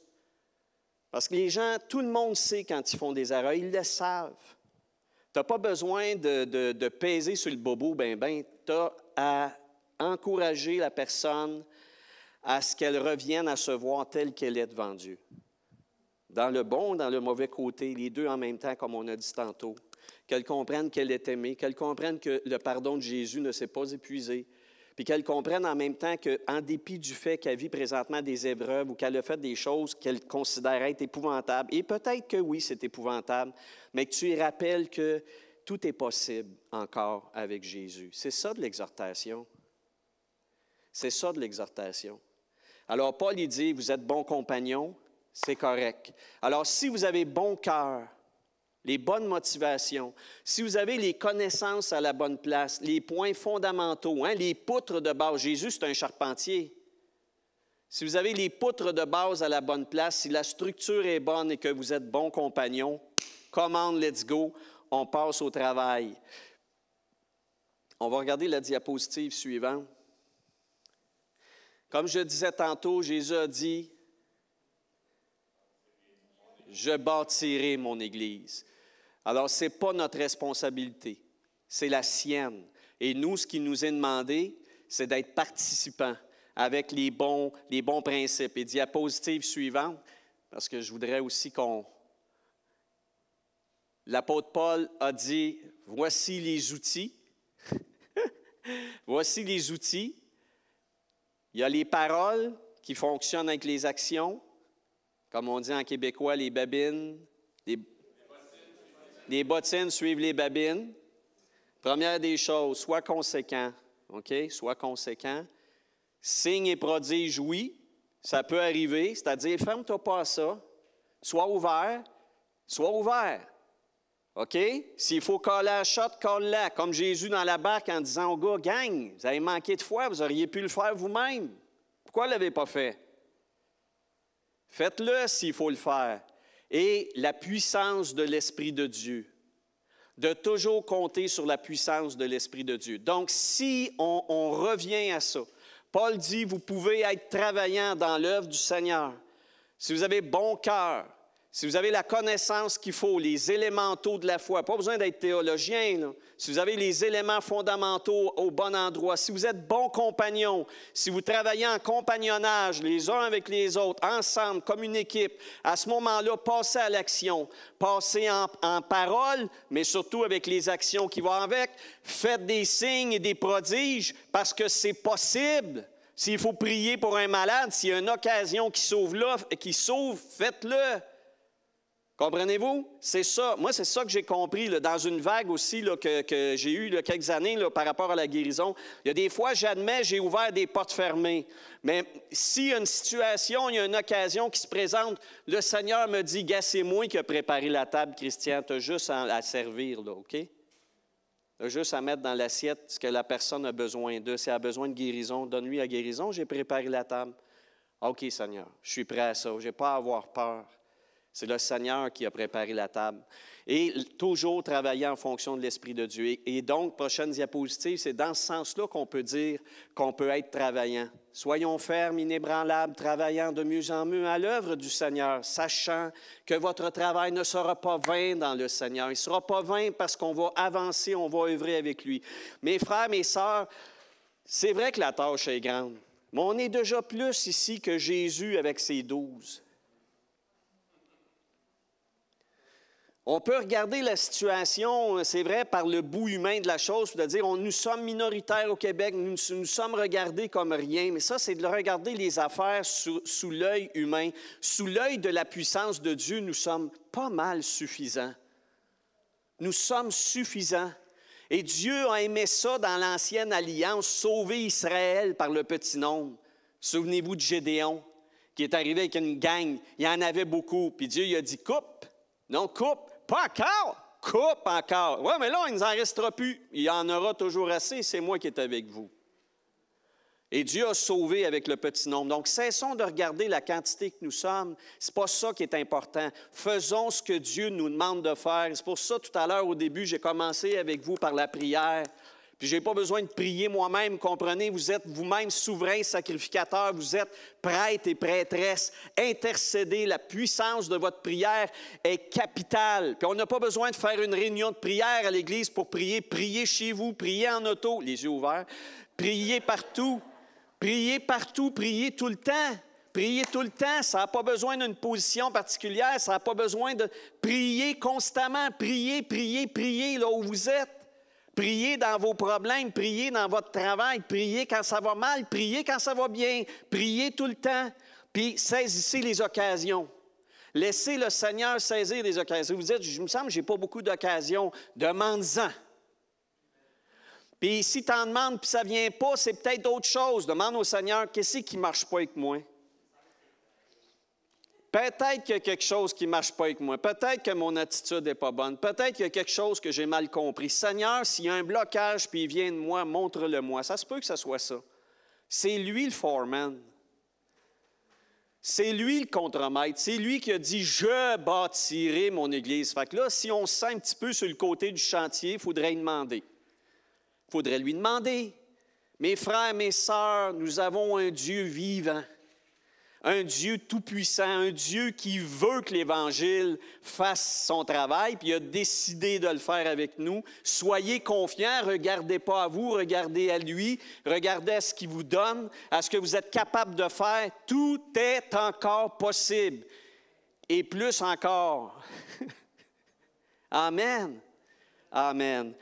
Parce que les gens, tout le monde sait quand ils font des erreurs, ils le savent. Tu n'as pas besoin de peser sur le bobo, tu as à encourager la personne à ce qu'elle revienne à se voir telle qu'elle est devant Dieu. Dans le bon, dans le mauvais côté, les deux en même temps, comme on a dit tantôt. Qu'elle comprenne qu'elle est aimée, qu'elle comprenne que le pardon de Jésus ne s'est pas épuisé, puis qu'elle comprenne en même temps qu'en dépit du fait qu'elle vit présentement des épreuves ou qu'elle a fait des choses qu'elle considère être épouvantables, et peut-être que oui, c'est épouvantable, mais que tu lui rappelles que tout est possible encore avec Jésus. C'est ça de l'exhortation. C'est ça de l'exhortation. Alors, Paul, il dit, vous êtes bons compagnons, c'est correct. Alors, si vous avez bon cœur, les bonnes motivations, si vous avez les connaissances à la bonne place, les points fondamentaux, les poutres de base. Jésus, c'est un charpentier. Si vous avez les poutres de base à la bonne place, si la structure est bonne et que vous êtes bons compagnons, come on, let's go, on passe au travail. On va regarder la diapositive suivante. Comme je disais tantôt, Jésus a dit, « Je bâtirai mon Église ». Alors, ce n'est pas notre responsabilité, c'est la sienne. Et nous, ce qui nous est demandé, c'est d'être participants avec les bons principes. Et diapositive suivante, parce que je voudrais aussi qu'on... L'apôtre Paul a dit, voici les outils. Voici les outils. Il y a les paroles qui fonctionnent avec les actions. Comme on dit en québécois, les babines. Les bottines suivent les babines. Première des choses, sois conséquent. OK? Sois conséquent. Signes et prodiges, oui. Ça peut arriver. C'est-à-dire, ferme-toi pas à ça. Sois ouvert. Sois ouvert. OK? S'il faut coller la shot, colle-la. Comme Jésus dans la barque en disant au gars, gang, vous avez manqué de foi, vous auriez pu le faire vous-même. Pourquoi ne l'avez pas fait? Faites-le s'il faut le faire. Et la puissance de l'Esprit de Dieu. De toujours compter sur la puissance de l'Esprit de Dieu. Donc, si on revient à ça, Paul dit, vous pouvez être travaillant dans l'œuvre du Seigneur. Si vous avez bon cœur, si vous avez la connaissance qu'il faut, les élémentaux de la foi, pas besoin d'être théologien, là. Si vous avez les éléments fondamentaux au bon endroit, si vous êtes bon compagnon, si vous travaillez en compagnonnage les uns avec les autres, ensemble, comme une équipe, à ce moment-là, passez à l'action. Passez en parole, mais surtout avec les actions qui vont avec. Faites des signes et des prodiges parce que c'est possible. S'il faut prier pour un malade, s'il y a une occasion qui s'ouvre là, faites-le. Comprenez-vous? C'est ça. Moi, c'est ça que j'ai compris là, dans une vague aussi là, que j'ai eue quelques années là, par rapport à la guérison. Il y a des fois, j'admets, j'ai ouvert des portes fermées. Mais s'il y a une situation, il y a une occasion qui se présente, le Seigneur me dit, gars, c'est moi qui ai préparé la table, Christian, tu as juste à servir, là, OK? Tu as juste à mettre dans l'assiette ce que la personne a besoin de. Si elle a besoin de guérison, donne-lui la guérison, j'ai préparé la table. OK, Seigneur, je suis prêt à ça, je n'ai pas à avoir peur. C'est le Seigneur qui a préparé la table. Et toujours travailler en fonction de l'Esprit de Dieu. Et donc, prochaine diapositive, c'est dans ce sens-là qu'on peut dire qu'on peut être travaillant. Soyons fermes, inébranlables, travaillant de mieux en mieux à l'œuvre du Seigneur, sachant que votre travail ne sera pas vain dans le Seigneur. Il ne sera pas vain parce qu'on va avancer, on va œuvrer avec lui. Mes frères, mes sœurs, c'est vrai que la tâche est grande, mais on est déjà plus ici que Jésus avec ses 12. On peut regarder la situation, c'est vrai, par le bout humain de la chose, c'est-à-dire nous sommes minoritaires au Québec, nous sommes regardés comme rien, mais ça, c'est de regarder les affaires sous l'œil humain. Sous l'œil de la puissance de Dieu, nous sommes pas mal suffisants. Nous sommes suffisants. Et Dieu a aimé ça dans l'Ancienne Alliance, sauver Israël par le petit nombre. Souvenez-vous de Gédéon, qui est arrivé avec une gang, il y en avait beaucoup, puis Dieu il a dit « coupe ». Non, coupe. Pas encore. Coupe encore. Oui, mais là, il ne nous en restera plus. Il y en aura toujours assez. C'est moi qui est avec vous. Et Dieu a sauvé avec le petit nombre. Donc, cessons de regarder la quantité que nous sommes. Ce n'est pas ça qui est important. Faisons ce que Dieu nous demande de faire. C'est pour ça, tout à l'heure, au début, j'ai commencé avec vous par la prière. Puis je n'ai pas besoin de prier moi-même, comprenez, vous êtes vous-même souverain, sacrificateur, vous êtes prêtre et prêtresse. Intercédez, la puissance de votre prière est capitale. Puis on n'a pas besoin de faire une réunion de prière à l'Église pour prier. Priez chez vous, priez en auto, les yeux ouverts. Priez partout, priez tout le temps. Priez tout le temps, ça n'a pas besoin d'une position particulière, ça n'a pas besoin de prier constamment. Priez là où vous êtes. Priez dans vos problèmes, priez dans votre travail, priez quand ça va mal, priez quand ça va bien, priez tout le temps, puis saisissez les occasions. Laissez le Seigneur saisir les occasions. Vous dites, je me semble que je n'ai pas beaucoup d'occasions, demande-en. Puis si tu en demandes puis ça ne vient pas, c'est peut-être autre chose. Demande au Seigneur, qu'est-ce qui ne marche pas avec moi? Peut-être qu'il y a quelque chose qui ne marche pas avec moi. Peut-être que mon attitude n'est pas bonne. Peut-être qu'il y a quelque chose que j'ai mal compris. Seigneur, s'il y a un blocage puis il vient de moi, montre-le-moi. Ça se peut que ce soit ça. C'est lui le foreman. C'est lui le contremaître. C'est lui qui a dit « Je bâtirai mon Église ». Fait que là, si on se sent un petit peu sur le côté du chantier, il faudrait lui demander. Il faudrait lui demander. Mes frères, mes sœurs, nous avons un Dieu vivant. Un Dieu tout-puissant, un Dieu qui veut que l'Évangile fasse son travail, puis il a décidé de le faire avec nous. Soyez confiants, regardez pas à vous, regardez à lui, regardez à ce qu'il vous donne, à ce que vous êtes capable de faire. Tout est encore possible. Et plus encore. Amen. Amen.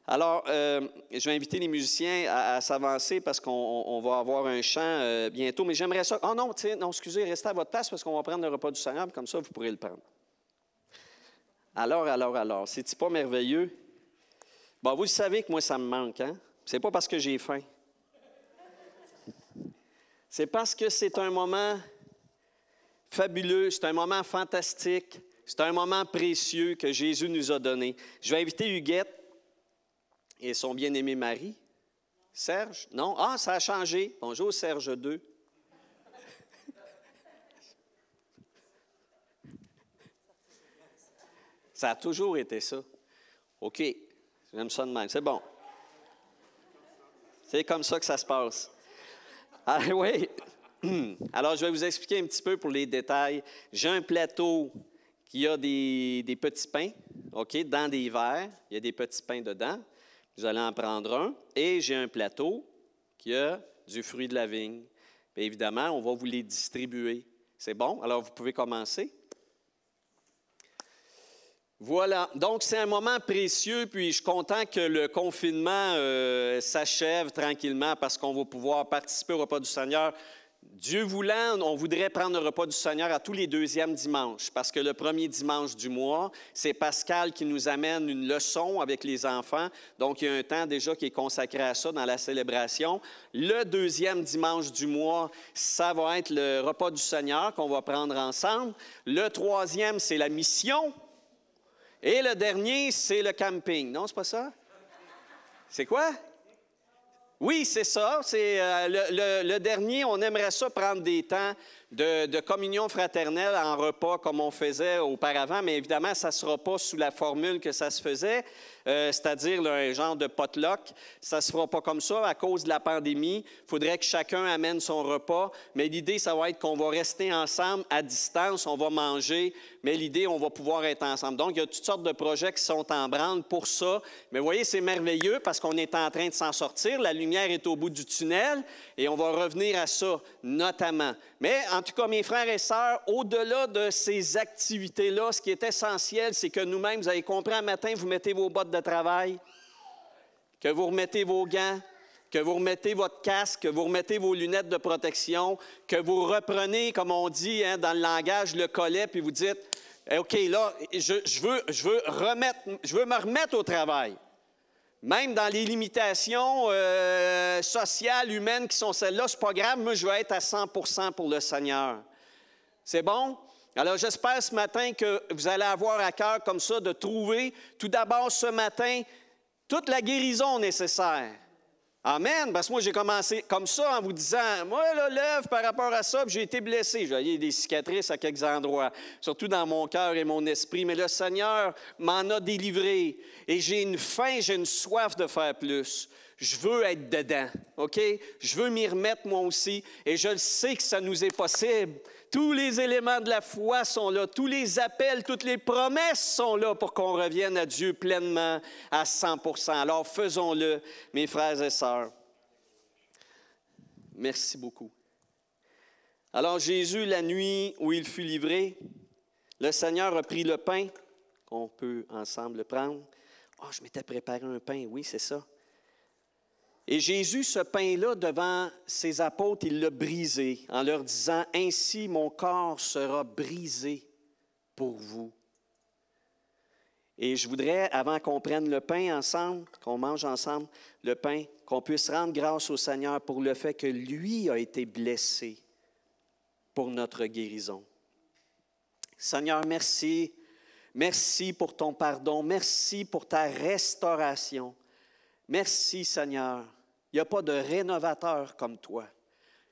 Alors, je vais inviter les musiciens à s'avancer parce qu'on va avoir un chant bientôt. Mais j'aimerais ça... Oh non, non, excusez, restez à votre place parce qu'on va prendre le repas du Seigneur. Comme ça, vous pourrez le prendre. Alors, c'est-tu pas merveilleux? Bon, vous le savez que moi, ça me manque, hein? C'est pas parce que j'ai faim. C'est parce que c'est un moment fabuleux, c'est un moment fantastique, c'est un moment précieux que Jésus nous a donné. Je vais inviter Huguette et son bien-aimé mari. Serge? Non? Ah, ça a changé. Bonjour, Serge 2. Ça a toujours été ça. OK, j'aime ça de même. C'est bon. C'est comme ça que ça se passe. Ah oui. Alors, je vais vous expliquer un petit peu pour les détails. J'ai un plateau qui a des petits pains, OK, dans des verres. Il y a des petits pains dedans. Vous allez en prendre un. Et j'ai un plateau qui a du fruit de la vigne. Bien évidemment, on va vous les distribuer. C'est bon? Alors, vous pouvez commencer. Voilà. Donc, c'est un moment précieux, puis je suis content que le confinement s'achève tranquillement parce qu'on va pouvoir participer au repas du Seigneur. Dieu voulant, on voudrait prendre le repas du Seigneur à tous les deuxièmes dimanches, parce que le premier dimanche du mois, c'est Pascal qui nous amène une leçon avec les enfants. Donc, il y a un temps déjà qui est consacré à ça dans la célébration. Le deuxième dimanche du mois, ça va être le repas du Seigneur qu'on va prendre ensemble. Le troisième, c'est la mission. Et le dernier, c'est le camping. Non, c'est pas ça? C'est quoi? Oui, c'est ça. C'est le dernier, on aimerait ça prendre des temps de communion fraternelle en repas comme on faisait auparavant, mais évidemment, ça ne sera pas sous la formule que ça se faisait, c'est-à-dire là, un genre de potluck. Ça ne se fera pas comme ça à cause de la pandémie. Il faudrait que chacun amène son repas, mais l'idée, ça va être qu'on va rester ensemble à distance, on va manger, mais l'idée, on va pouvoir être ensemble. Donc, il y a toutes sortes de projets qui sont en branle pour ça. Mais vous voyez, c'est merveilleux parce qu'on est en train de s'en sortir. La lumière est au bout du tunnel et on va revenir à ça, notamment. Mais en tout cas, mes frères et sœurs, au-delà de ces activités-là, ce qui est essentiel, c'est que nous-mêmes, vous avez compris, un matin, vous mettez vos bottes de travail, que vous remettez vos gants, que vous remettez votre casque, que vous remettez vos lunettes de protection, que vous reprenez, comme on dit dans le langage, le collet, puis vous dites, OK, là, je veux me remettre au travail. Même dans les limitations sociales, humaines qui sont celles-là, c'est pas grave, moi, je veux être à 100% pour le Seigneur. C'est bon? Alors, j'espère ce matin que vous allez avoir à cœur comme ça de trouver, tout d'abord ce matin, toute la guérison nécessaire. Amen. Parce que moi, j'ai commencé comme ça en vous disant, moi, là, l'œuvre par rapport à ça, puis j'ai été blessé. J'ai des cicatrices à quelques endroits, surtout dans mon cœur et mon esprit. Mais le Seigneur m'en a délivré. Et j'ai une faim, j'ai une soif de faire plus. Je veux être dedans, OK? Je veux m'y remettre moi aussi. Et je le sais que ça nous est possible. Tous les éléments de la foi sont là. Tous les appels, toutes les promesses sont là pour qu'on revienne à Dieu pleinement à 100%. Alors, faisons-le, mes frères et sœurs. Merci beaucoup. Alors, Jésus, la nuit où il fut livré, le Seigneur a pris le pain, qu'on peut ensemble le prendre. Oh, je m'étais préparé un pain, oui, c'est ça. Et Jésus, ce pain-là, devant ses apôtres, il l'a brisé en leur disant, « Ainsi mon corps sera brisé pour vous. » Et je voudrais, avant qu'on prenne le pain ensemble, qu'on mange ensemble le pain, qu'on puisse rendre grâce au Seigneur pour le fait que lui a été blessé pour notre guérison. Seigneur, merci. Merci pour ton pardon. Merci pour ta restauration. Merci, Seigneur. Il n'y a pas de rénovateur comme toi.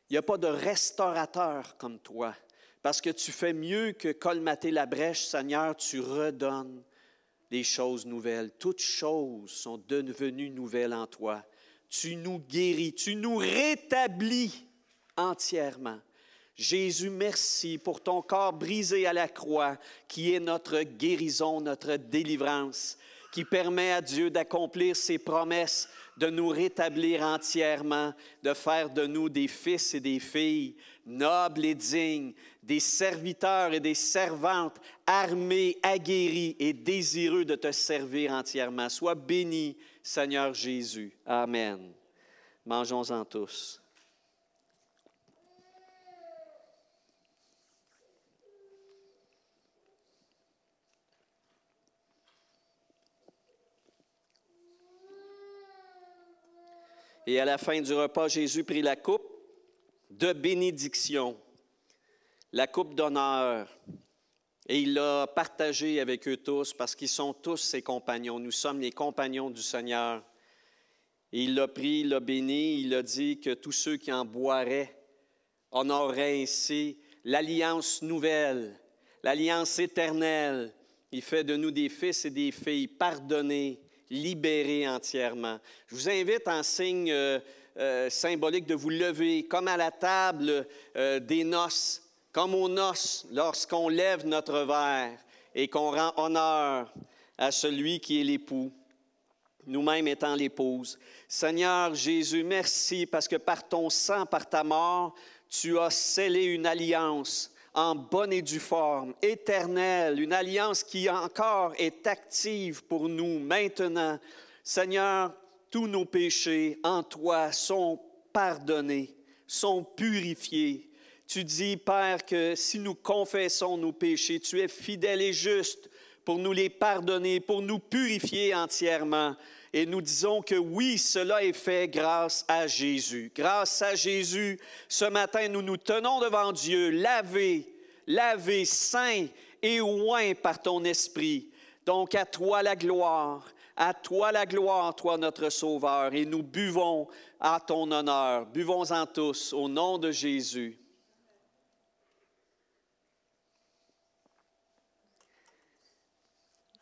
Il n'y a pas de restaurateur comme toi. Parce que tu fais mieux que colmater la brèche, Seigneur, tu redonnes des choses nouvelles. Toutes choses sont devenues nouvelles en toi. Tu nous guéris, tu nous rétablis entièrement. Jésus, merci pour ton corps brisé à la croix, qui est notre guérison, notre délivrance, qui permet à Dieu d'accomplir ses promesses, de nous rétablir entièrement, de faire de nous des fils et des filles nobles et dignes, des serviteurs et des servantes armés, aguerris et désireux de te servir entièrement. Sois béni, Seigneur Jésus. Amen. Mangeons-en tous. Et à la fin du repas, Jésus prit la coupe de bénédiction, la coupe d'honneur, et il l'a partagée avec eux tous parce qu'ils sont tous ses compagnons. Nous sommes les compagnons du Seigneur. Et il l'a pris, il l'a béni, il a dit que tous ceux qui en boiraient honoreraient ainsi l'alliance nouvelle, l'alliance éternelle. Il fait de nous des fils et des filles pardonnés, libérés entièrement. Je vous invite en signe symbolique de vous lever, comme à la table des noces, comme aux noces, lorsqu'on lève notre verre et qu'on rend honneur à celui qui est l'époux, nous-mêmes étant l'épouse. Seigneur Jésus, merci parce que par ton sang, par ta mort, tu as scellé une alliance en bonne et due forme, éternelle, une alliance qui encore est active pour nous maintenant. Seigneur, tous nos péchés en toi sont pardonnés, sont purifiés. Tu dis, Père, que si nous confessons nos péchés, tu es fidèle et juste pour nous les pardonner, pour nous purifier entièrement. Et nous disons que oui, cela est fait grâce à Jésus. Grâce à Jésus, ce matin, nous nous tenons devant Dieu, lavés, saints et oints par ton esprit. Donc à toi la gloire, toi notre Sauveur. Et nous buvons à ton honneur. Buvons-en tous au nom de Jésus.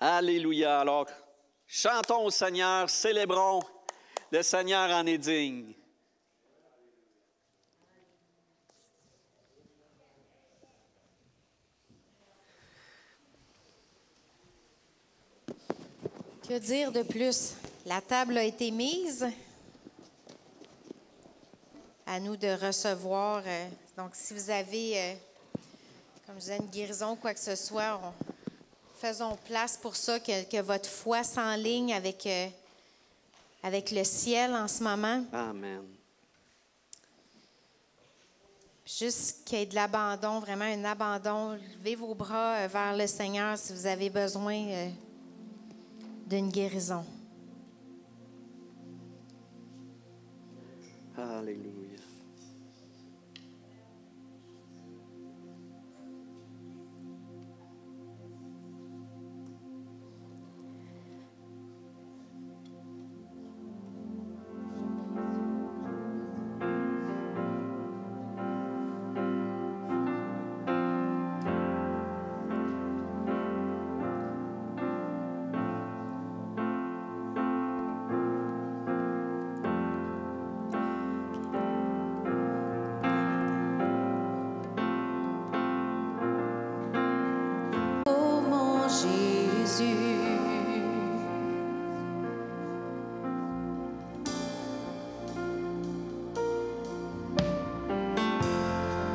Alléluia. Alors, chantons au Seigneur, célébrons le Seigneur en est digne. Que dire de plus? La table a été mise. À nous de recevoir. Donc, si vous avez, comme je disais, une guérison ou quoi que ce soit, faisons place pour ça, que votre foi s'enligne avec le ciel en ce moment. Amen. Juste qu'il y ait de l'abandon, vraiment un abandon. Levez vos bras vers le Seigneur si vous avez besoin d'une guérison. Alléluia.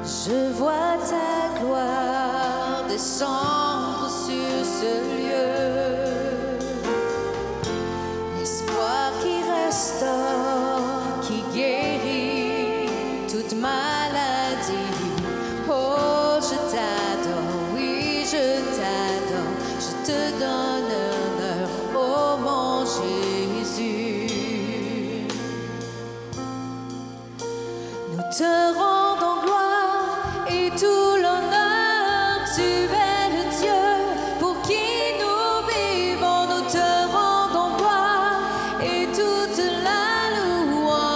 Je vois ta gloire descendre sur ce lieu, l'espoir qui restaure, qui guérit toute maladie. Oh, je t'adore, oui, je t'adore, je te donne honneur, oh mon Jésus. Nous te rendons gloire et tout l'honneur, tu es le Dieu pour qui nous vivons. Nous te rendons gloire et toute la louange.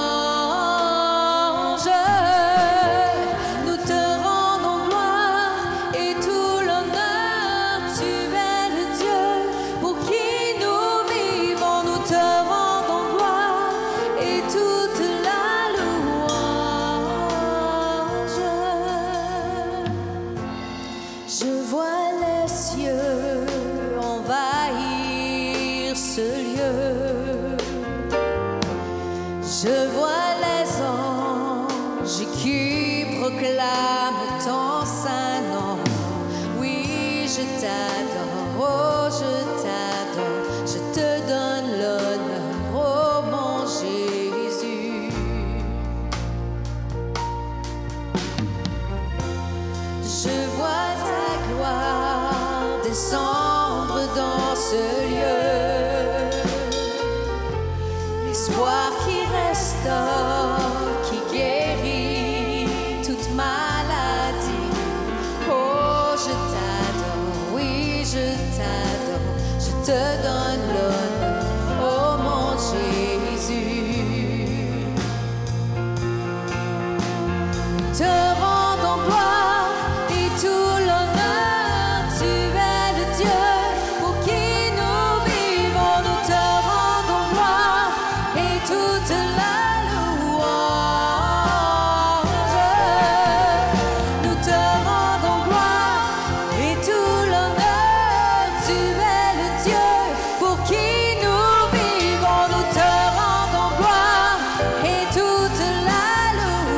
Nous te rendons gloire et tout l'honneur, tu es le Dieu pour qui nous vivons. Nous te rendons gloire et toute la louange. Je vois les cieux envahir ce lieu. Je vois les anges qui proclament ton saint nom. Oui, je t'adore, oh, je t'adore, je te donne l'honneur, ensemble dans ce lieu. L'espoir qui restaure, qui guérit toute maladie. Oh, je t'adore, oui, je t'adore, je te donne l'honneur, oh mon Jésus. Nous te rendons gloire et tout l'honneur, tu es le Dieu pour qui nous vivons. Nous te rendons gloire et toute la louange. Nous te rendons gloire et tout l'honneur, tu es le Dieu pour qui nous vivons. Nous te rendons gloire et toute la louange.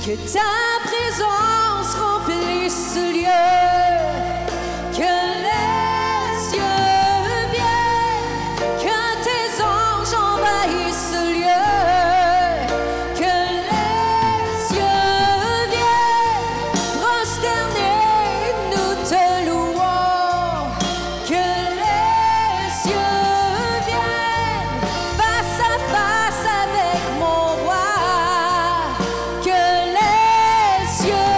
Que ta présence remplisse ce lieu, que les cieux viennent, que tes anges envahissent ce lieu, que les cieux viennent, prosternés, nous te louons, que les cieux viennent, face à face avec mon roi, que les cieux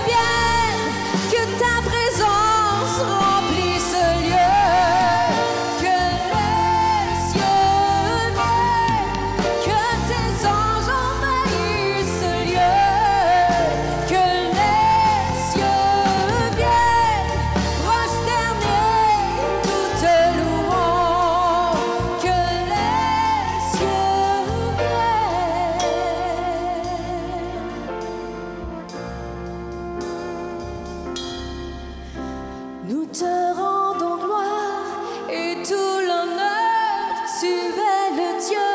viennent, que ta présence remplisse ce lieu, que les cieux viennent, que tes anges envahissent ce lieu, que les cieux viennent, prosternés, nous te louons, que les cieux viennent. Nous te rendons gloire et tout l'honneur, tu es le Dieu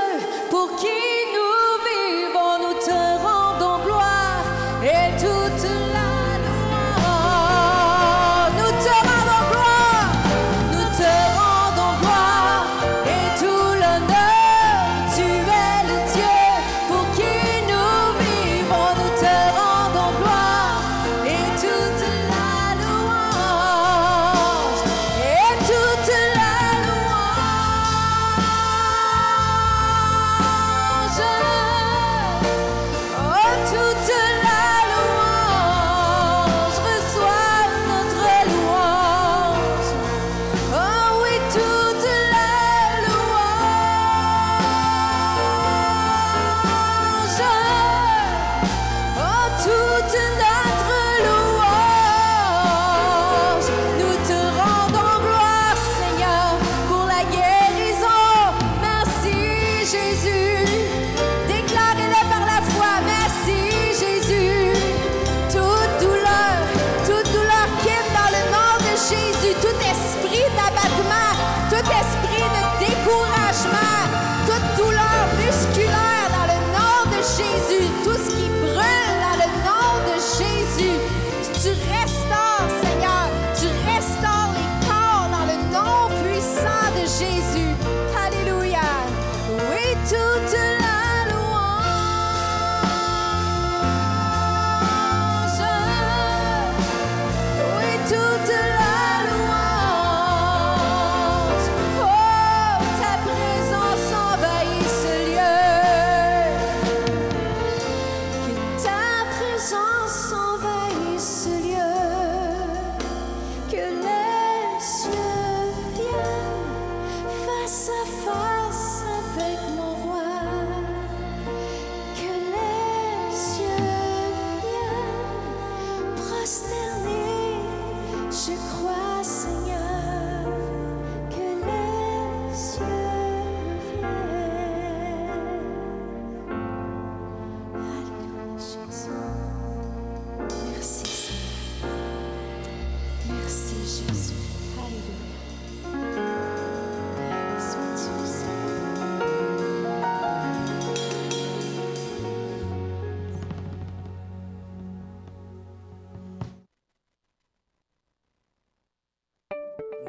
pour qui nous vivons. Nous te rendons gloire et toute la louange. Nous te rendons gloire, nous te rendons gloire et tout l'honneur, tu es le Dieu pour qui nous vivons. Nous te rendons gloire et toute la louange, et toute la louange. Oh, toute la louange, reçois notre louange. Oh oui, toute la louange. Oh, toute notre louange. Nous te rendons gloire, Seigneur, pour la guérison. Merci, Jésus. Déclarez-le par la foi. Merci, Jésus. Toute douleur quitte dans le nom de Jésus. Tout esprit d'abattement, tout esprit de découragement, toute douleur musculaire dans le nom de Jésus. Tout ce qui brûle dans le nom de Jésus. Tu restaures, Seigneur. Tu restaures les corps dans le nom puissant de Jésus. Alléluia. Oui, toute la louange. Oui, toute la louange. Oh, ta présence envahit ce lieu. Que ta présence envahisse ce lieu. Que les cieux viennent, face à face avec mon roi. Que les cieux viennent, prosternés, je crois, Seigneur, que les cieux viennent. Alléluia, Jésus. Merci, Seigneur. Merci, Jésus. Alléluia. Sois-tu,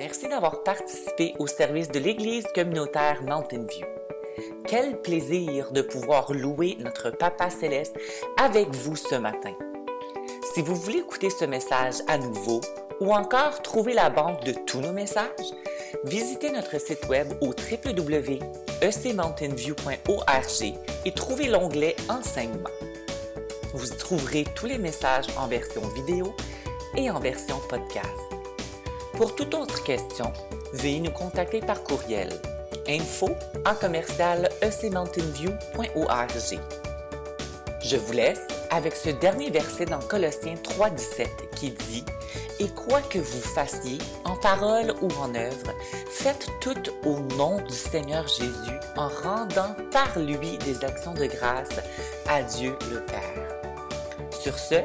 Merci d'avoir participé au service de l'Église communautaire Mountain View. Quel plaisir de pouvoir louer notre Papa Céleste avec vous ce matin. Si vous voulez écouter ce message à nouveau ou encore trouver la banque de tous nos messages, visitez notre site web au www.ecmountainview.org et trouvez l'onglet Enseignement. Vous y trouverez tous les messages en version vidéo et en version podcast. Pour toute autre question, veuillez nous contacter par courriel info@ecmountainview.org. Je vous laisse avec ce dernier verset dans Colossiens 3,17 qui dit « Et quoi que vous fassiez, en parole ou en œuvre, faites tout au nom du Seigneur Jésus en rendant par lui des actions de grâce à Dieu le Père. » Sur ce,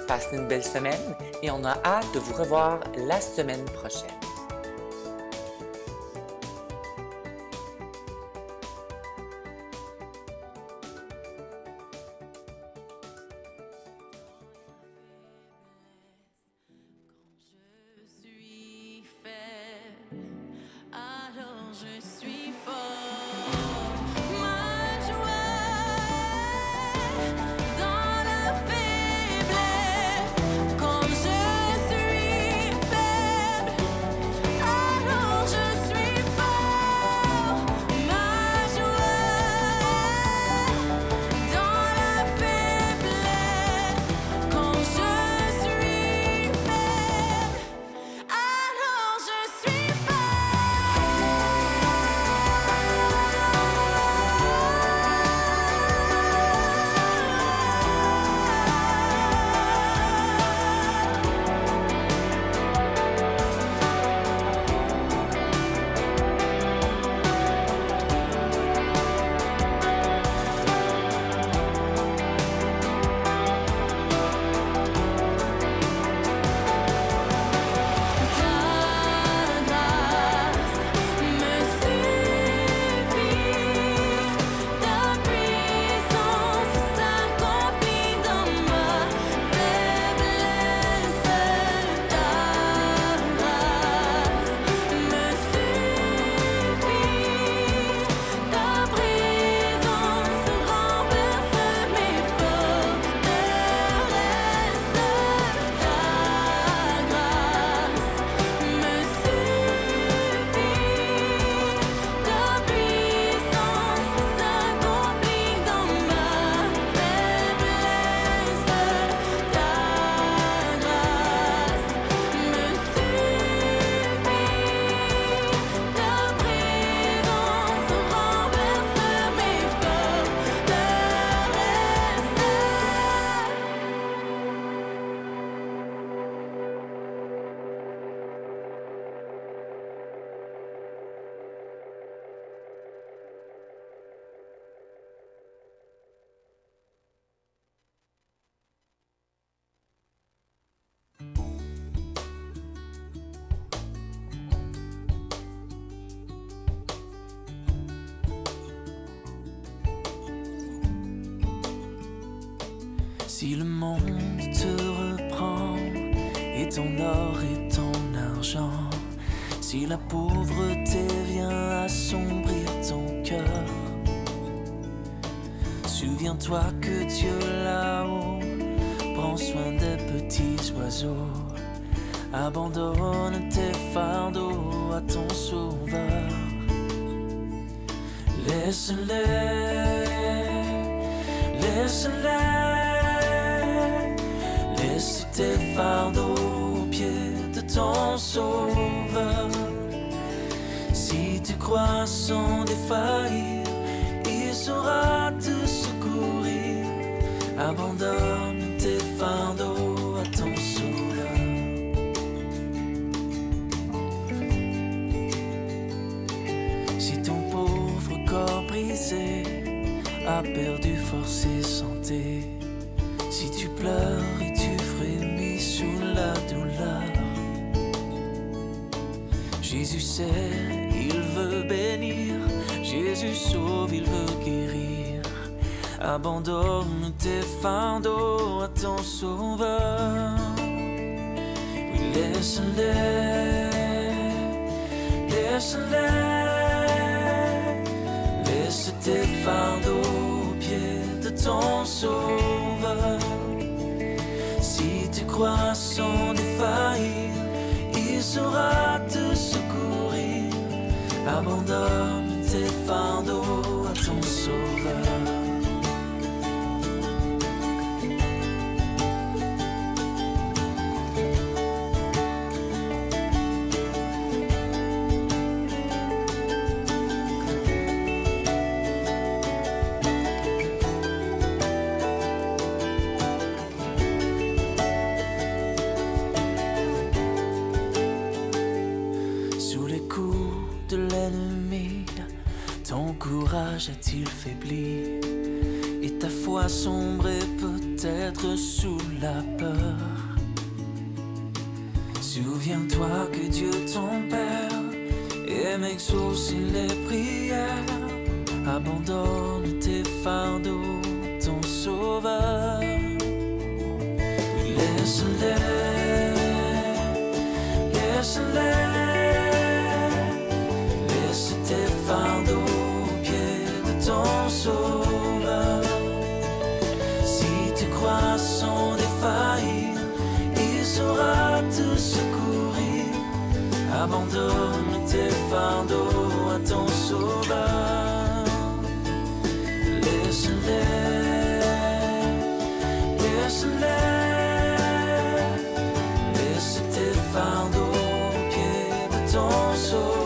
passez une belle semaine et on a hâte de vous revoir la semaine prochaine. Si le monde te reprend et ton or et ton argent, si la pauvreté vient assombrir ton cœur, souviens-toi que Dieu là-haut prend soin des petits oiseaux. Abandonne tes fardeaux à ton sauveur. Laisse-les, laisse-les. Laisse tes fardeaux aux pieds de ton sauveur. Si tu crois sans défaillir, il saura te secourir. Abandonne tes fardeaux à ton sauveur. Si ton pauvre corps brisé a perdu force et santé, si tu pleures et tu frémis sous la douleur, Jésus sait, il veut bénir. Jésus sauve, il veut guérir. Abandonne tes fardeaux à ton sauveur. Oui, laisse-les, laisse-les. Laisse tes fardeaux aux pieds de ton sauveur. Si tu crois sans défaillir, il saura te secourir. Abandonne tes fardeaux à ton Sauveur. A-t-il faibli et ta foi sombrée peut-être sous la peur? Souviens-toi que Dieu ton Père aime exaucer les prières. Abandonne tes fardeaux, ton Sauveur. Laisse-les, laisse-les, laisse tes fardeaux ton Sauveur. Si tu crois sans défaillir, il saura te secourir. Abandonne tes fardeaux à ton Sauveur. Laisse-les, laisse-les, laisse tes fardeaux aux pieds de ton Sauveur.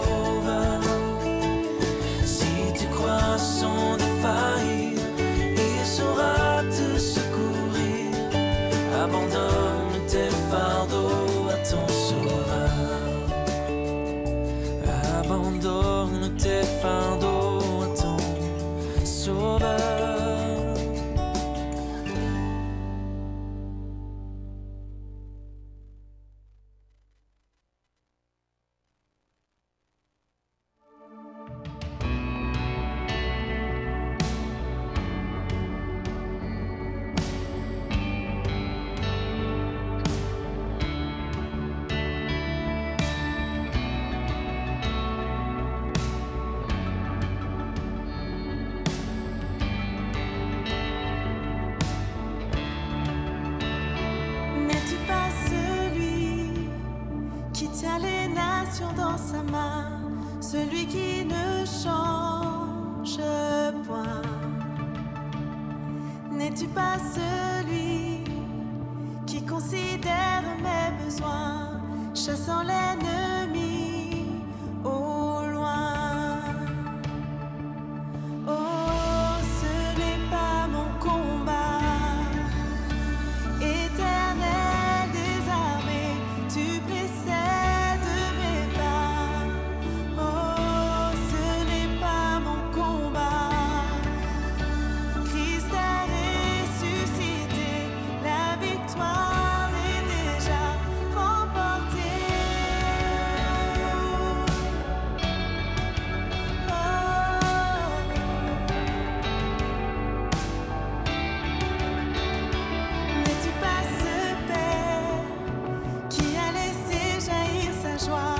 Sans défaillir, il saura te secourir. Abandonne tes fardeaux à ton Sauveur. Abandonne tes fardeaux à ton Sauveur. Dans sa main, celui qui ne change point. N'es-tu pas celui qui considère mes besoins, chassant l'ennemi au loin? Oh, ce n'est pas mon combat, éternel des armées, tu précèdes. Joie.